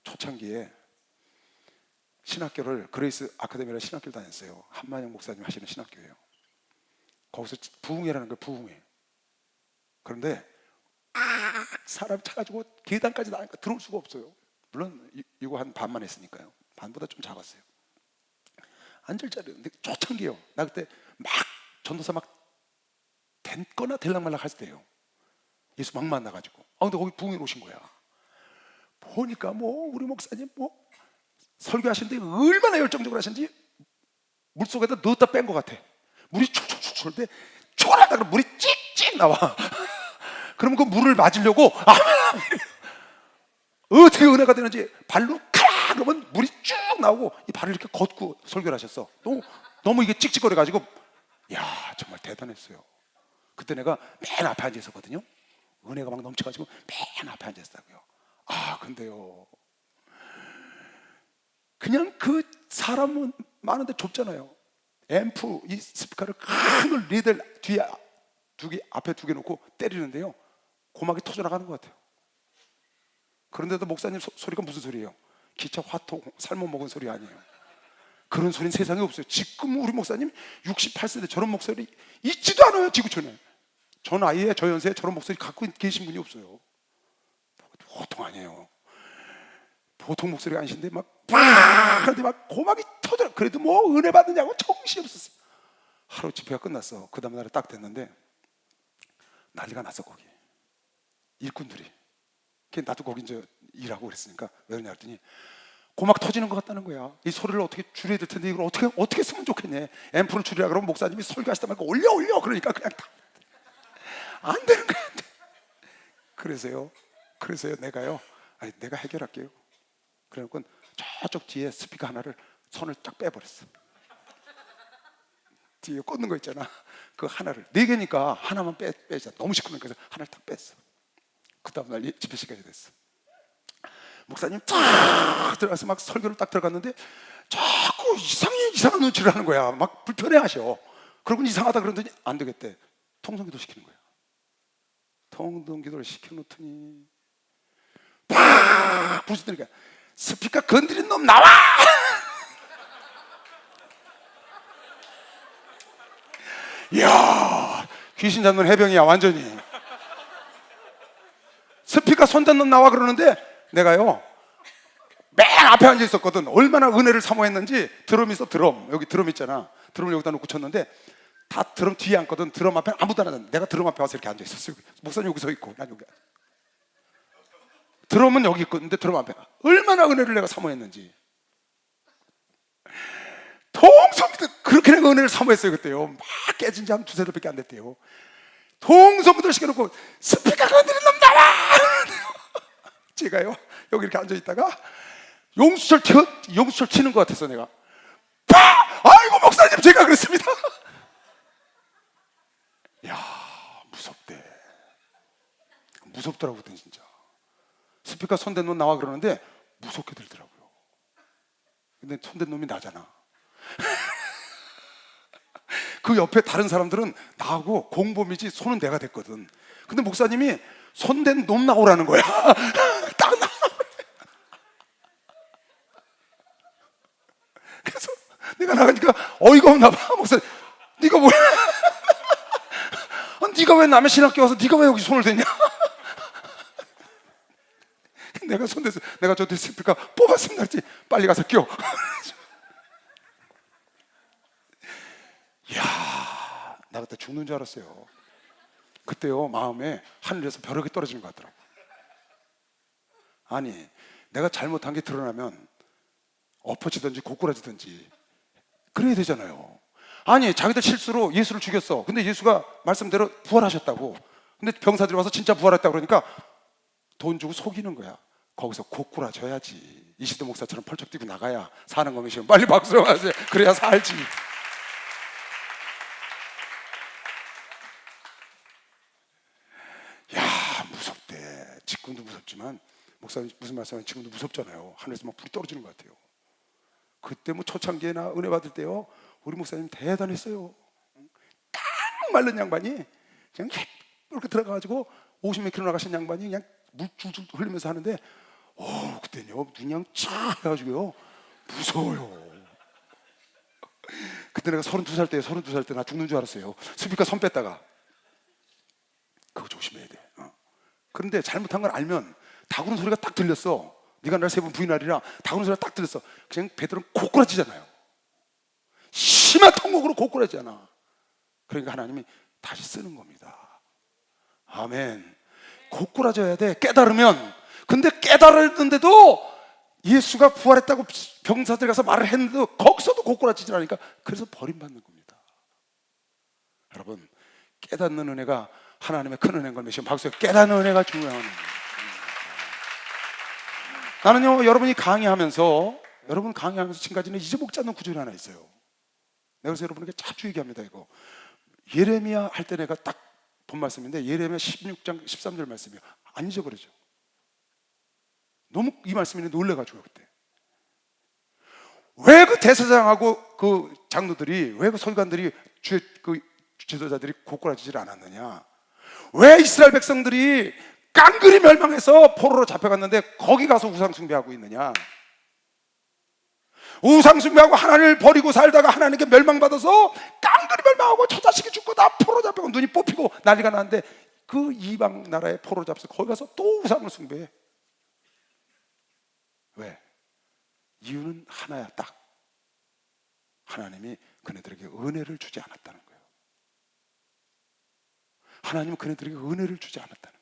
초창기에 신학교를 그레이스 아카데미라는 신학교를 다녔어요. 한만영 목사님 하시는 신학교예요. 거기서 부흥회라는 거예요. 부흥회. 그런데 사람 차가지고 계단까지 나니까 들어올 수가 없어요. 물론 이거 한 반만 했으니까요. 반보다 좀 작았어요. 앉을 자리였는데 초창기예요. 나 그때 막 전도사 막 됐거나 될락말락 할 때예요. 예수 막 만나가지고. 근데 거기 부흥회로 오신 거야. 보니까 뭐 우리 목사님 뭐 설교하시는데 얼마나 열정적으로 하시는지 물속에다 넣었다 뺀 것 같아. 물이 축축축 하는데 초라하다 그러면 물이 찍찍 나와. 그러면 그 물을 맞으려고 어떻게 은혜가 되는지 발로 칵 그러면 물이 쭉 나오고 이 발을 이렇게 걷고 설교를 하셨어. 너무 이게 찍찍거려가지고 야 정말 대단했어요. 그때 내가 맨 앞에 앉아 있었거든요. 은혜가 막 넘쳐가지고 맨 앞에 앉아 있었다고요. 근데요 그냥 그 사람은 많은데 좁잖아요. 앰프 이 스피커를 큰 걸 리들 뒤에 앞에 두 개 놓고 때리는데요, 고막이 터져나가는 것 같아요. 그런데도 목사님 소리가 무슨 소리예요? 기차 화통 삶아 먹은 소리 아니에요. 그런 소리는 세상에 없어요. 지금 우리 목사님 68세인데 저런 목소리 있지도 않아요, 지구촌에. 전 아이에 저 연세에 저런 목소리 갖고 계신 분이 없어요. 보통 아니에요. 보통 목소리가 아니신데 막 하는데 막 고막이 터져. 그래도 뭐 은혜 받느냐고 정신이 없었어요. 하루 집회가 끝났어. 그 다음 날에 딱 됐는데 난리가 났어. 거기 일꾼들이. 나도 거기 이제 일하고 그랬으니까 왜 그러냐 했더니 고막 터지는 것 같다는 거야. 이 소리를 어떻게 줄여야 될 텐데 이걸 어떻게 쓰면 좋겠냐. 앰프를 줄이라 그러면 목사님이 설교하시다 말고 올려 그러니까 그냥 안 되는 거야. 안 돼. 그래서요 내가요, 내가 해결할게요. 그래놓고 저쪽 뒤에 스피커 하나를 손을 쫙 빼버렸어. 뒤에 꽂는 거 있잖아. 그 하나를 4개니까 하나만 빼자. 너무 시끄러우니까 그래서 하나를 딱 뺐어. 그 다음날 집회 시간이 됐어. 목사님 딱 들어가서 막 설교를 딱 들어갔는데 자꾸 이상한 눈치를 하는 거야. 막 불편해하셔. 그러고 이상하다 그러더니 안 되겠대. 통성기도 시키는 거야. 통성기도를 시켜놓더니 팍 부르시더니까 스피커 건드린 놈 나와! 이야, 귀신 잡는 해병이야 완전히. 스피커 손댄 놈 나와 그러는데 내가요 맨 앞에 앉아 있었거든. 얼마나 은혜를 사모했는지. 드럼 있어. 드럼 여기 드럼 있잖아. 드럼을 여기다 놓고 쳤는데 다 드럼 뒤에 앉거든. 드럼 앞에 아무도 안 앉아. 내가 드럼 앞에 와서 이렇게 앉아 있었어. 목사님 여기 서 있고 난 여기. 드럼은 여기 있거든. 드럼 앞에 얼마나 은혜를 내가 사모했는지. 통성부터 그렇게 내가 은혜를 사모했어요 그때요. 막 깨진 지 한 2-3달밖에 안 됐대요. 통성부터 시켜놓고 스피커 건드린 놈 나와! 제가요 여기 이렇게 앉아 있다가 용수철 치는 것 같아서 내가 아이고 목사님 제가 그랬습니다. 야, 무섭대. 무섭더라고 그때 진짜. 스피커 손댄 놈 나와 그러는데 무섭게 들더라고요. 근데 손댄 놈이 나잖아. 그 옆에 다른 사람들은 나하고 공범이지 손은 내가 됐거든. 근데 목사님이 손댄 놈 나오라는 거야. 딱 나와. 그래서 내가 나가니까 어이가 없나 봐. 목사님 네가 뭐야? 네가 왜 남의 신학교 와서 네가 왜 여기 손을 대냐? 내가 손대서 내가 저 스피커 뽑았습니다 했지. 빨리 가서 껴. 이야, 나 그때 죽는 줄 알았어요. 그때요 마음에 하늘에서 벼락이 떨어지는 것 같더라고. 아니 내가 잘못한 게 드러나면 엎어지든지 고꾸라지든지 그래야 되잖아요. 아니 자기들 실수로 예수를 죽였어. 근데 예수가 말씀대로 부활하셨다고. 근데 병사들이 와서 진짜 부활했다고 그러니까 돈 주고 속이는 거야. 거기서 고꾸라져야지. 이시도 목사처럼 펄쩍 뛰고 나가야 사는 거면 빨리 박수로 하세요. 그래야 살지. 야, 무섭대. 지금도 무섭지만 목사님 무슨 말씀하시면 지금도 무섭잖아요. 하늘에서 막 불이 떨어지는 것 같아요. 그때 뭐 초창기에나 은혜 받을 때요 우리 목사님 대단했어요. 딱 마른 양반이 그냥 이렇게 들어가가지고 50몇 킬로 나가신 양반이 그냥 물 줄줄 흘리면서 하는데 그때는요 눈이 그냥 쫙 해가지고요 무서워요. 그때 내가 32살 때 나 죽는 줄 알았어요. 스피커 손 뺐다가. 그거 조심해야 돼. 그런데 잘못한 걸 알면 다구는 소리가 딱 들렸어. 네가 날 3번 부인하리라. 다구는 소리가 딱 들렸어. 그냥 배들은 고꾸라지잖아요. 심한 통곡으로 고꾸라지잖아. 그러니까 하나님이 다시 쓰는 겁니다. 아멘. 고꾸라져야 돼. 깨달으면. 근데 깨달았는데도 예수가 부활했다고 병사들 가서 말을 했는데도 거기서도 고꾸라지질 않으니까 그래서 버림받는 겁니다. 여러분 깨닫는 은혜가 하나님의 큰 은혜인 걸 믿으시면 박수해. 깨닫는 은혜가 중요한 은혜입니다. 나는요 여러분 강의하면서 지금까지는 잊어먹지 않는 구절이 하나 있어요. 내가 그래서 여러분에게 자주 얘기합니다. 이거 예레미야 할 때 내가 딱 본 말씀인데 예레미야 16장 13절 말씀이에요. 안 잊어버리죠. 너무 이 말씀이 놀래가지고 그때 왜 그 대제사장하고 그 장로들이, 왜 그 서기관들이 그 지도자들이 고꾸라지질 않았느냐? 왜 이스라엘 백성들이 깡그리 멸망해서 포로로 잡혀갔는데 거기 가서 우상 숭배하고 있느냐? 우상 숭배하고 하나님을 버리고 살다가 하나님께 멸망받아서 깡그리 멸망하고 처자식이 죽고 다 포로 잡히고 눈이 뽑히고 난리가 나는데 그 이방 나라에 포로 잡혀서 거기 가서 또 우상을 숭배해. 왜? 이유는 하나야. 딱 하나님이 그네들에게 은혜를 주지 않았다는 거예요. 하나님은 그네들에게 은혜를 주지 않았다는 거예요.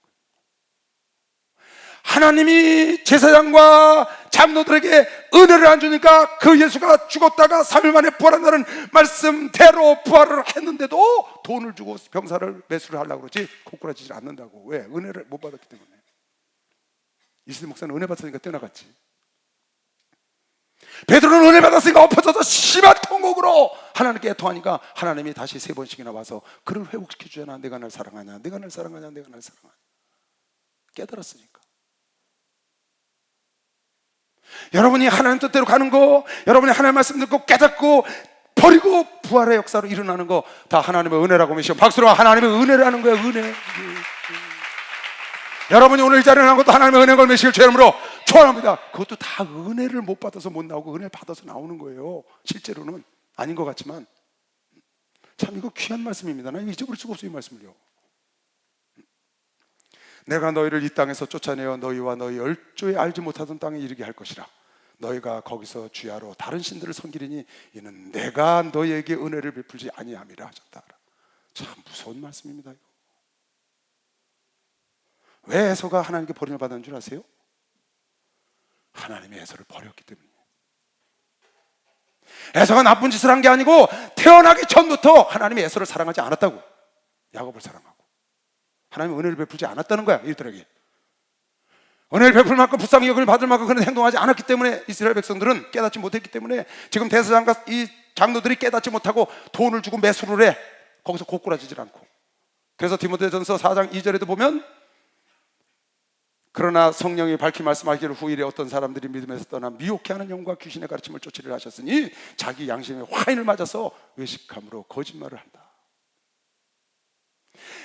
하나님이 제사장과 장로들에게 은혜를 안 주니까 그 예수가 죽었다가 3일 만에 부활한다는 말씀대로 부활을 했는데도 돈을 주고 병사를 매수를 하려고 그러지 고꾸라지지 않는다고. 왜? 은혜를 못 받았기 때문에. 이슬 목사는 은혜 받았으니까 뛰어나갔지. 베드로는 은혜 받았으니까 엎어져서 심한 통곡으로 하나님께 애통하니까 하나님이 다시 3번씩이나 와서 그를 회복시켜 주잖아. 내가 날 사랑하냐, 내가 날 사랑하냐, 내가 날 사랑하냐. 깨달았으니까. 여러분이 하나님 뜻대로 가는 거, 여러분이 하나님 말씀 듣고 깨닫고 버리고 부활의 역사로 일어나는 거 다 하나님의 은혜라고 믿으시오. 박수로 하나님의 은혜라는 거예요. 은혜. 여러분이 오늘 이 자리에 나온 것도 하나님의 은혜 걸으시길 주 이름으로 축원합니다. 그것도 다 은혜를 못 받아서 못 나오고 은혜 받아서 나오는 거예요. 실제로는 아닌 것 같지만 참 이거 귀한 말씀입니다. 나 잊어버릴 수가 없어요, 이 말씀을요. 내가 너희를 이 땅에서 쫓아내어 너희와 너희 열조에 알지 못하던 땅에 이르게 할 것이라. 너희가 거기서 주야로 다른 신들을 섬기리니 이는 내가 너희에게 은혜를 베풀지 아니함이라 하셨다. 참 무서운 말씀입니다. 이거. 왜 에서가 하나님께 버림을 받은 줄 아세요? 하나님이 에서를 버렸기 때문이에요. 에서가 나쁜 짓을 한 게 아니고 태어나기 전부터 하나님이 에서를 사랑하지 않았다고. 야곱을 사랑하고 하나님이 은혜를 베풀지 않았다는 거야. 이들에게 은혜를 베풀 만큼 불쌍히 여김을 받을 만큼 그런 행동하지 않았기 때문에 이스라엘 백성들은 깨닫지 못했기 때문에 지금 대제사장과 이 장로들이 깨닫지 못하고 돈을 주고 매수를 해. 거기서 고꾸라지질 않고. 그래서 디모데전서 4장 2절에도 보면 그러나 성령이 밝히 말씀하기를 후일에 어떤 사람들이 믿음에서 떠나 미혹해 하는 영과 귀신의 가르침을 쫓으려 하셨으니 자기 양심에 화인을 맞아서 외식함으로 거짓말을 한다.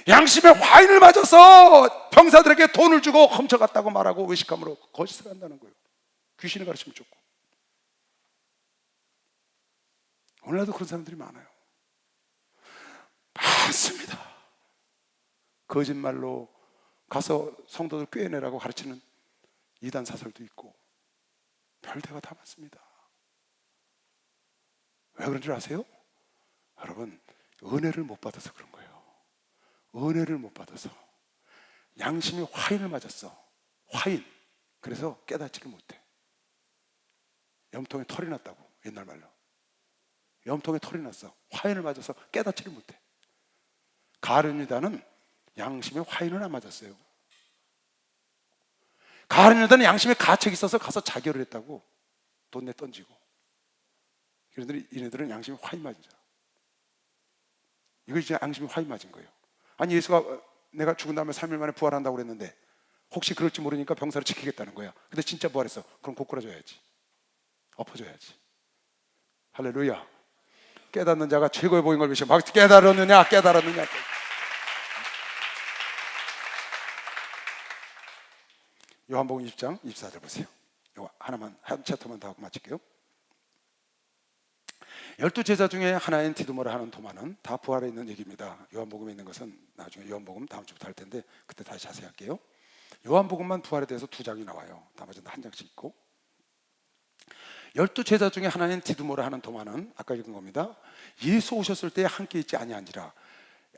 양심에 화인을 맞아서 병사들에게 돈을 주고 훔쳐갔다고 말하고 외식함으로 거짓을 한다는 거예요. 귀신의 가르침을 쫓고. 오늘날도 그런 사람들이 많아요. 많습니다. 거짓말로 가서 성도들 꿰내라고 가르치는 이단 사설도 있고 별대가 다 많습니다. 왜 그런 줄 아세요? 여러분, 은혜를 못 받아서 그런 거예요. 은혜를 못 받아서 양심이 화인을 맞았어. 화인. 그래서 깨닫지를 못해. 염통에 털이 났다고. 옛날 말로 염통에 털이 났어. 화인을 맞아서 깨닫지를 못해. 가룟 유다는 양심에 화인을 안 맞았어요. 가룟 유다는 양심에 가책이 있어서 가서 자결을 했다고. 돈 내 던지고. 이네들은 양심에 화인 맞은 자라. 이거 이제 양심에 화인 맞은 거예요. 아니 예수가 내가 죽은 다음에 3일 만에 부활한다고 그랬는데 혹시 그럴지 모르니까 병사를 지키겠다는 거야. 근데 진짜 부활했어. 그럼 고꾸라져야지. 엎어져야지. 할렐루야. 깨닫는 자가 최고의 복인 걸 믿으시오. 막 깨달았느냐, 깨달았느냐. 요한복음 20장 24절 보세요. 이거 하나만, 한 챕터만 더 하고 마칠게요. 12제자 중에 하나인 디두모라 하는 도마는 다 부활해 있는 얘기입니다. 요한복음에 있는 것은 나중에 요한복음 다음 주부터 할 텐데 그때 다시 자세히 할게요. 요한복음만 부활에 대해서 2장이 나와요. 나머지는 한 장씩 있고. 12제자 중에 하나인 디두모라 하는 도마는 아까 읽은 겁니다. 예수 오셨을 때 함께 있지 아니한지라.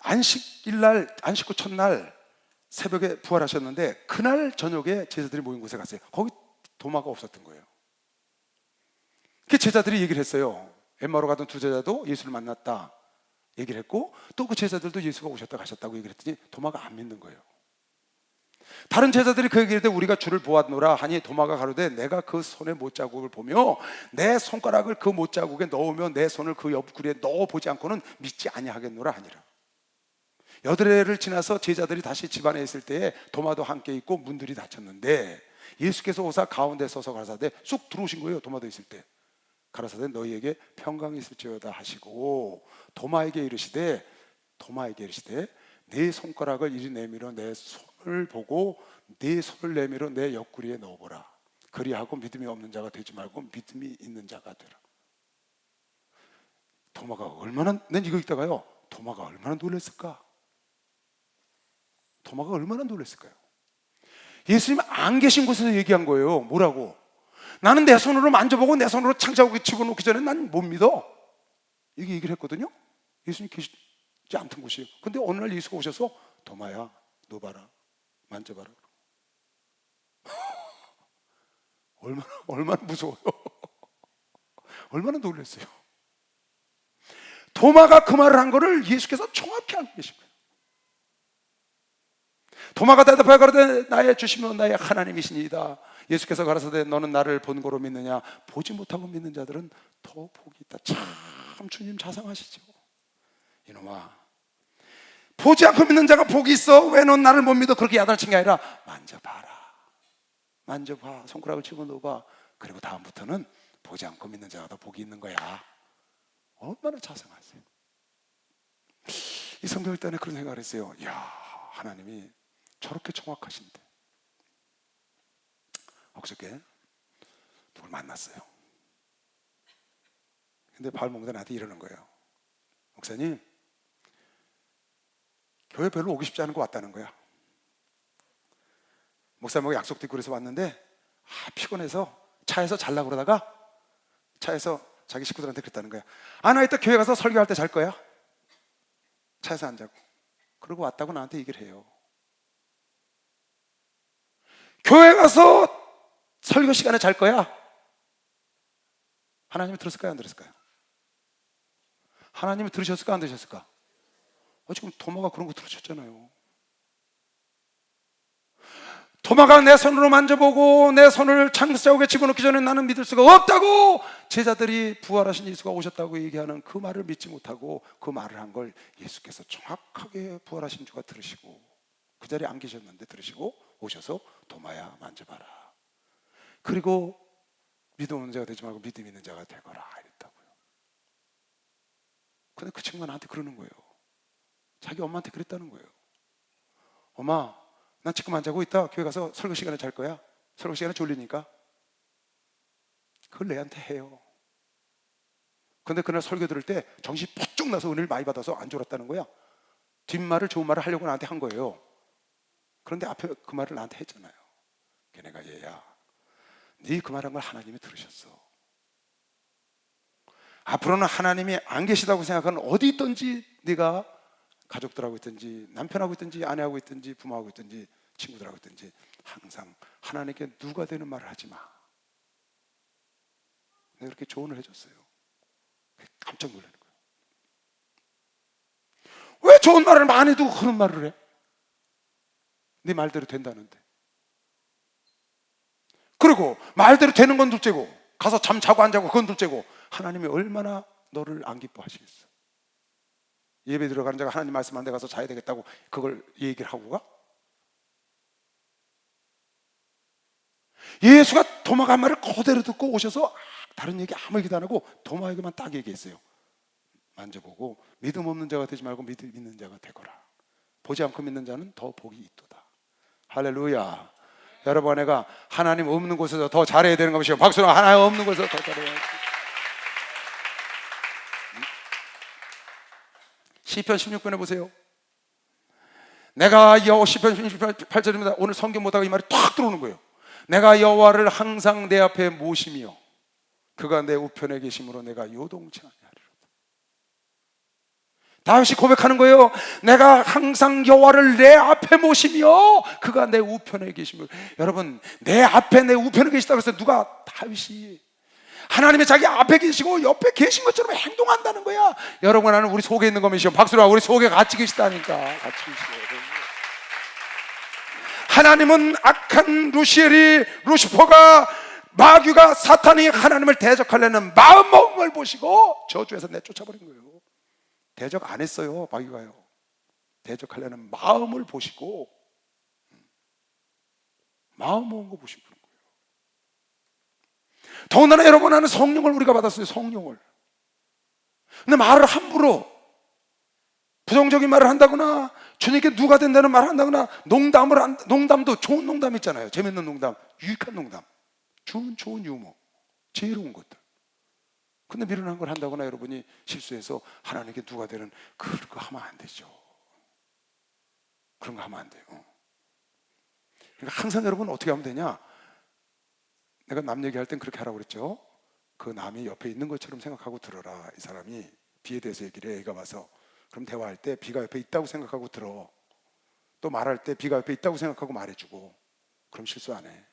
안식일날, 안식구 첫날 새벽에 부활하셨는데 그날 저녁에 제자들이 모인 곳에 갔어요. 거기 도마가 없었던 거예요. 그 제자들이 얘기를 했어요. 엠마오로 가던 2 제자도 예수를 만났다 얘기를 했고 또 그 제자들도 예수가 오셨다 가셨다고 얘기를 했더니 도마가 안 믿는 거예요. 다른 제자들이 그 얘기를 할 때 우리가 주를 보았노라 하니 도마가 가로되 내가 그 손의 못자국을 보며 내 손가락을 그 못자국에 넣으며 내 손을 그 옆구리에 넣어보지 않고는 믿지 아니하겠노라 하니라. 8회를 지나서 제자들이 다시 집안에 있을 때에 도마도 함께 있고 문들이 닫혔는데 예수께서 오사 가운데 서서 가라사대 쑥 들어오신 거예요. 도마도 있을 때. 가라사대 너희에게 평강이 있을지어다 하시고 도마에게 이르시되 네 손가락을 이리 내밀어 내 손을 보고 네 손을 내밀어 내 옆구리에 넣어보라. 그리하고 믿음이 없는 자가 되지 말고 믿음이 있는 자가 되라. 도마가 얼마나, 난 이거 읽다가요, 도마가 얼마나 놀랐을까? 도마가 얼마나 놀랐을까요? 예수님 안 계신 곳에서 얘기한 거예요. 뭐라고? 나는 내 손으로 만져보고 내 손으로 창자국에 집어넣기 전에 난 못 믿어. 이게 얘기를 했거든요. 예수님 계시지 않던 곳이에요. 근데 어느 날 예수가 오셔서 도마야, 너 봐라, 만져봐라. 얼마나 무서워요. 얼마나 놀랐어요. 도마가 그 말을 한 거를 예수께서 정확히 알고 계신 거예요. 도마가 대답하여 가로되 나의 주시며 나의 하나님이시니이다. 예수께서 가라사대 너는 나를 본 거로 믿느냐? 보지 못하고 믿는 자들은 더 복이 있다. 참 주님 자상하시죠. 이놈아, 보지 않고 믿는 자가 복이 있어. 왜 넌 나를 못 믿어? 그렇게 야단친 게 아니라 만져봐라, 만져봐, 손가락을 집어넣어봐. 그리고 다음부터는 보지 않고 믿는 자가 더 복이 있는 거야. 얼마나 자상하세요. 이 성경을 때는 그런 생각을 했어요. 이야, 하나님이 저렇게 정확하신데. 엊그저께 누굴 만났어요. 근데 바울 목사님 나한테 이러는 거예요. 목사님, 교회 별로 오기 쉽지 않은 거 왔다는 거야. 목사님하고 약속도 있고 그래서 왔는데 피곤해서 차에서 자려고 그러다가 차에서 자기 식구들한테 그랬다는 거야. 나 이따 교회 가서 설교할 때 잘 거야. 차에서 안 자고. 그러고 왔다고 나한테 얘기를 해요. 교회 가서 설교 시간에 잘 거야. 하나님이 들었을까요? 안 들었을까요? 하나님이 들으셨을까? 안 들으셨을까? 지금 도마가 그런 거 들으셨잖아요. 도마가 내 손으로 만져보고 내 손을 창자국에 집어넣기 전에 나는 믿을 수가 없다고 제자들이 부활하신 예수가 오셨다고 얘기하는 그 말을 믿지 못하고 그 말을 한 걸 예수께서 정확하게 부활하신 주가 들으시고 그 자리에 안 계셨는데 들으시고 오셔서 도마야 만져봐라. 그리고 믿음 없는 자가 되지 말고 믿음 있는 자가 되거라 이랬다고요. 근데 그 친구가 나한테 그러는 거예요. 자기 엄마한테 그랬다는 거예요. 엄마, 난 지금 안 자고 있다. 교회 가서 설교 시간에 잘 거야. 설교 시간에 졸리니까. 그걸 내한테 해요. 근데 그날 설교 들을 때 정신이 푸쩍 나서 은혜를 많이 받아서 안 졸았다는 거야. 뒷말을 좋은 말을 하려고 나한테 한 거예요. 그런데 앞에 그 말을 나한테 했잖아요. 걔네가 얘야, 네 그 말한 걸 하나님이 들으셨어. 앞으로는 하나님이 안 계시다고 생각하는 어디 있든지 네가 가족들하고 있든지 남편하고 있든지 아내하고 있든지 부모하고 있든지 친구들하고 있든지 항상 하나님께 누가 되는 말을 하지 마. 내가 그렇게 조언을 해줬어요. 깜짝 놀라는 거예요. 왜 좋은 말을 많이 두고 그런 말을 해? 네 말대로 된다는데. 그리고 말대로 되는 건 둘째고 가서 잠 자고 안 자고 그건 둘째고 하나님이 얼마나 너를 안 기뻐하시겠어. 예배 들어가는 자가 하나님 말씀 한 데 가서 자야 되겠다고 그걸 얘기를 하고 가? 예수가 도마가 한 말을 그대로 듣고 오셔서 다른 얘기 아무 얘기도 안 하고 도마에게만 딱 얘기했어요. 만져보고 믿음 없는 자가 되지 말고 믿음 있는 자가 되거라. 보지 않고 믿는 자는 더 복이 있도다. 할렐루야. 여러분, 내가 하나님 없는 곳에서 더 잘해야 되는 것이요. 박수로 하나님 없는 곳에서 더 잘해야지. 시편 16편에 보세요. 내가 시편 16편 8절입니다. 오늘 성경 보다가 이 말이 탁 들어오는 거예요. 내가 여호와를 항상 내 앞에 모시며 그가 내 우편에 계심으로 내가 요동치 아니하리로다. 다윗이 고백하는 거예요. 내가 항상 여호와를 내 앞에 모시며 그가 내 우편에 계심으로. 여러분, 내 앞에 내 우편에 계시다고 해서 누가 다윗이 하나님이 자기 앞에 계시고 옆에 계신 것처럼 행동한다는 거야. 여러분, 나는 우리 속에 있는 것이요. 박수로 우리 속에 같이 계시다니까. 같이 계시요. 하나님은 악한 루시퍼가 마귀가 사탄이 하나님을 대적하려는 마음먹음을 보시고 저주해서 내쫓아버린 거예요. 대적 안 했어요. 마귀가요. 대적하려는 마음을 보시고 마음 먹은 거 보시고 그런 거예요. 더군다나 여러분 안에 성령을 우리가 받았어요. 성령을. 근데 말을 함부로 부정적인 말을 한다거나 주님께 누가 된다는 말을 한다거나 농담도 좋은 농담 있잖아요. 재밌는 농담, 유익한 농담, 좋은 유머, 지혜로운 것들. 근데 미련한 걸 한다거나 여러분이 실수해서 하나님께 누가 되는 그런 거 하면 안 되죠. 그런 거 하면 안 돼요. 그러니까 항상 여러분 어떻게 하면 되냐? 내가 남 얘기할 땐 그렇게 하라고 그랬죠. 그 남이 옆에 있는 것처럼 생각하고 들어라. 이 사람이 비에 대해서 얘기를 해. 애가 와서 그럼 대화할 때 비가 옆에 있다고 생각하고 들어. 또 말할 때 비가 옆에 있다고 생각하고 말해주고. 그럼 실수 안 해.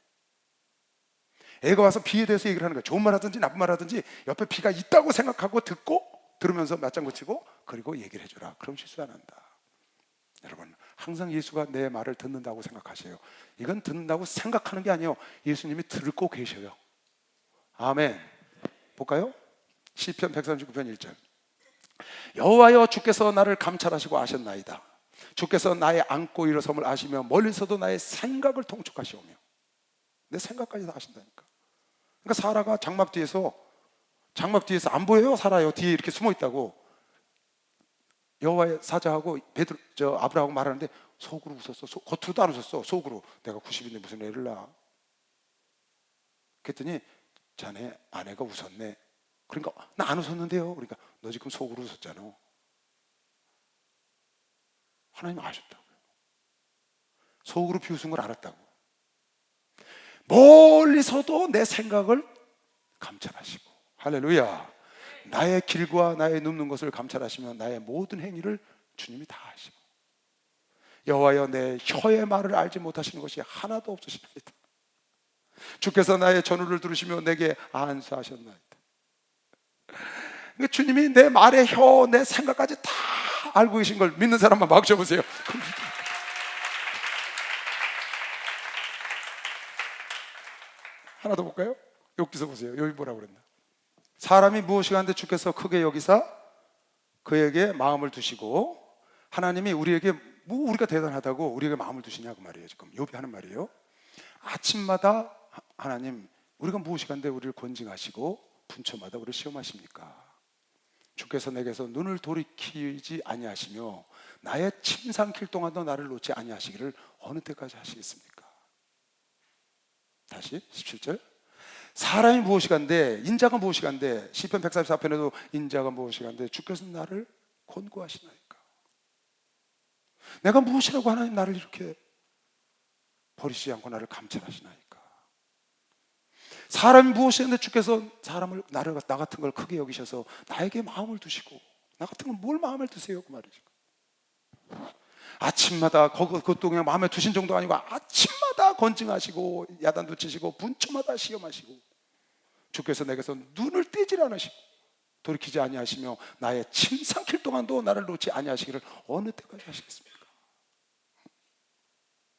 애가 와서 비에 대해서 얘기를 하는 거야. 좋은 말 하든지 나쁜 말 하든지 옆에 비가 있다고 생각하고 듣고 들으면서 맞장구 치고 그리고 얘기를 해줘라. 그럼 실수 안 한다. 여러분 항상 예수가 내 말을 듣는다고 생각하세요. 이건 듣는다고 생각하는 게 아니에요. 예수님이 듣고 계셔요. 아멘. 볼까요? 시편 139편 1절. 여호와여 주께서 나를 감찰하시고 아셨나이다. 주께서 나의 앉고 일어섬을 아시며 멀리서도 나의 생각을 통촉하시오며. 내 생각까지 다 아신다니까. 그러니까 사라가 장막 뒤에서 안 보여요. 사라요 뒤에 이렇게 숨어 있다고 여호와의 사자하고 아브라함하고 말하는데 속으로 웃었어. 겉으로도 안 웃었어. 속으로 내가 90인데 무슨 애를 낳아. 그랬더니 자네 아내가 웃었네. 그러니까 나 안 웃었는데요. 그러니까 너 지금 속으로 웃었잖아. 하나님 아셨다고요. 속으로 비웃은 걸 알았다고. 멀리서도 내 생각을 감찰하시고. 할렐루야. 나의 길과 나의 눕는 것을 감찰하시며 나의 모든 행위를 주님이 다 아시고. 여호와여 내 혀의 말을 알지 못하시는 것이 하나도 없으시나이다. 주께서 나의 전우를 들으시며 내게 안수하셨나이다. 그러니까 주님이 내 말의 혀, 내 생각까지 다 알고 계신 걸 믿는 사람만 막셔보세요. 하나 더 볼까요? 여기서 보세요. 여기 뭐라고 그랬나? 사람이 무엇이가 한데 주께서 크게 여기사 그에게 마음을 두시고. 하나님이 우리에게 뭐 우리가 대단하다고 우리에게 마음을 두시냐 그 말이에요. 지금 욥이 하는 말이에요. 아침마다 하나님 우리가 무엇이가 한데 우리를 권징하시고 분초마다 우리를 시험하십니까? 주께서 내게서 눈을 돌이키지 아니하시며 나의 침 삼킬 동안도 나를 놓지 아니하시기를 어느 때까지 하시겠습니까? 다시 17절. 사람이 무엇이간데 인자가 무엇이간데 시편 144편에도 인자가 무엇이간데 주께서 나를 권고하시나이까. 내가 무엇이라고 하나님 나를 이렇게 버리시지 않고 나를 감찰하시나이까. 사람이 무엇이간데 주께서 나 같은 걸 크게 여기셔서 나에게 마음을 두시고. 나 같은 건 뭘 마음을 두세요 그 말이죠. 아침마다 그것도 그냥 마음에 두신 정도 아니고 아침마다 권징하시고 야단도 치시고 분초마다 시험하시고. 주께서 내게서 눈을 떼질 않으시고 돌이키지 아니하시며 나의 침 삼킬 동안도 나를 놓지 아니하시기를 어느 때까지 하시겠습니까?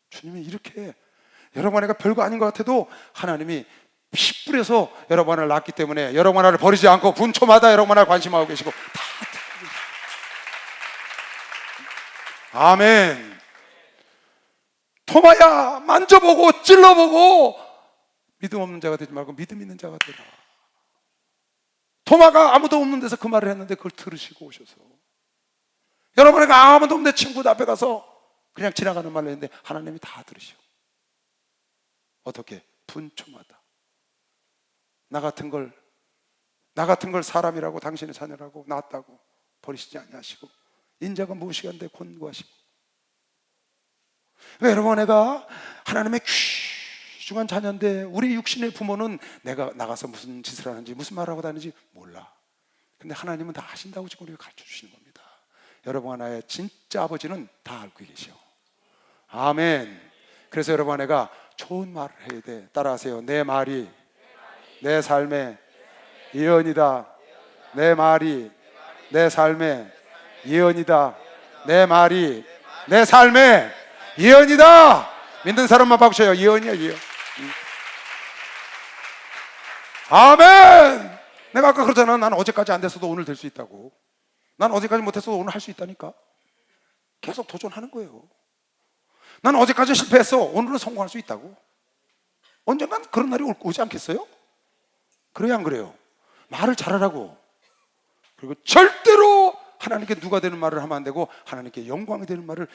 주님이 이렇게 여러분 하나가 별거 아닌 것 같아도 하나님이 피 뿌려서 여러분 하나를 낳았기 때문에 여러분 하나를 버리지 않고 분초마다 여러분 하나를 관심하고 계시고 다 아멘. 토마야 만져보고 찔러보고 믿음 없는 자가 되지 말고 믿음 있는 자가 되라. 토마가 아무도 없는 데서 그 말을 했는데 그걸 들으시고 오셔서 여러분에게 아무도 없는 친구 앞에 가서 그냥 지나가는 말을 했는데 하나님이 다 들으시고. 어떻게? 분초마다 나 같은 걸 사람이라고 당신의 자녀라고 낳았다고 버리시지 아니하시고 인자가 무엇이간데 권고하시고. 여러분 내가 하나님의 귀중한 자녀인데 우리 육신의 부모는 내가 나가서 무슨 짓을 하는지 무슨 말을 하고 다니는지 몰라. 근데 하나님은 다 아신다고 지금 우리가 가르쳐 주시는 겁니다. 여러분 하나의 진짜 아버지는 다 알고 계셔. 아멘. 그래서 여러분 내가 좋은 말을 해야 돼. 따라하세요. 내 말이 내 삶의 예언이다. 내 말이 내 삶의 예언이다. 내 말이 내 삶의 예언이다. 믿는 사람만 박수요. 예언이야 예언. 아멘. 내가 아까 그러잖아. 난 어제까지 안 됐어도 오늘 될 수 있다고. 난 어제까지 못했어도 오늘 할 수 있다니까. 계속 도전하는 거예요. 난 어제까지 실패했어. 오늘은 성공할 수 있다고. 언젠간 그런 날이 오지 않겠어요? 그래요, 안 그래요? 말을 잘하라고. 그리고 절대로 하나님께 누가 되는 말을 하면 안 되고 하나님께 영광이 되는 말을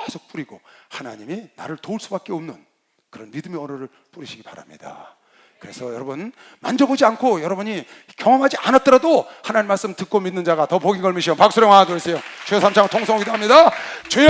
계속 뿌리고 하나님이 나를 도울 수밖에 없는 그런 믿음의 언어를 뿌리시기 바랍니다. 그래서 여러분, 만져보지 않고 여러분이 경험하지 않았더라도 하나님 말씀 듣고 믿는 자가 더 복이 걸미시오. 박수령 하나 둘 셋. 주여 삼창 통성기도 합니다. 주여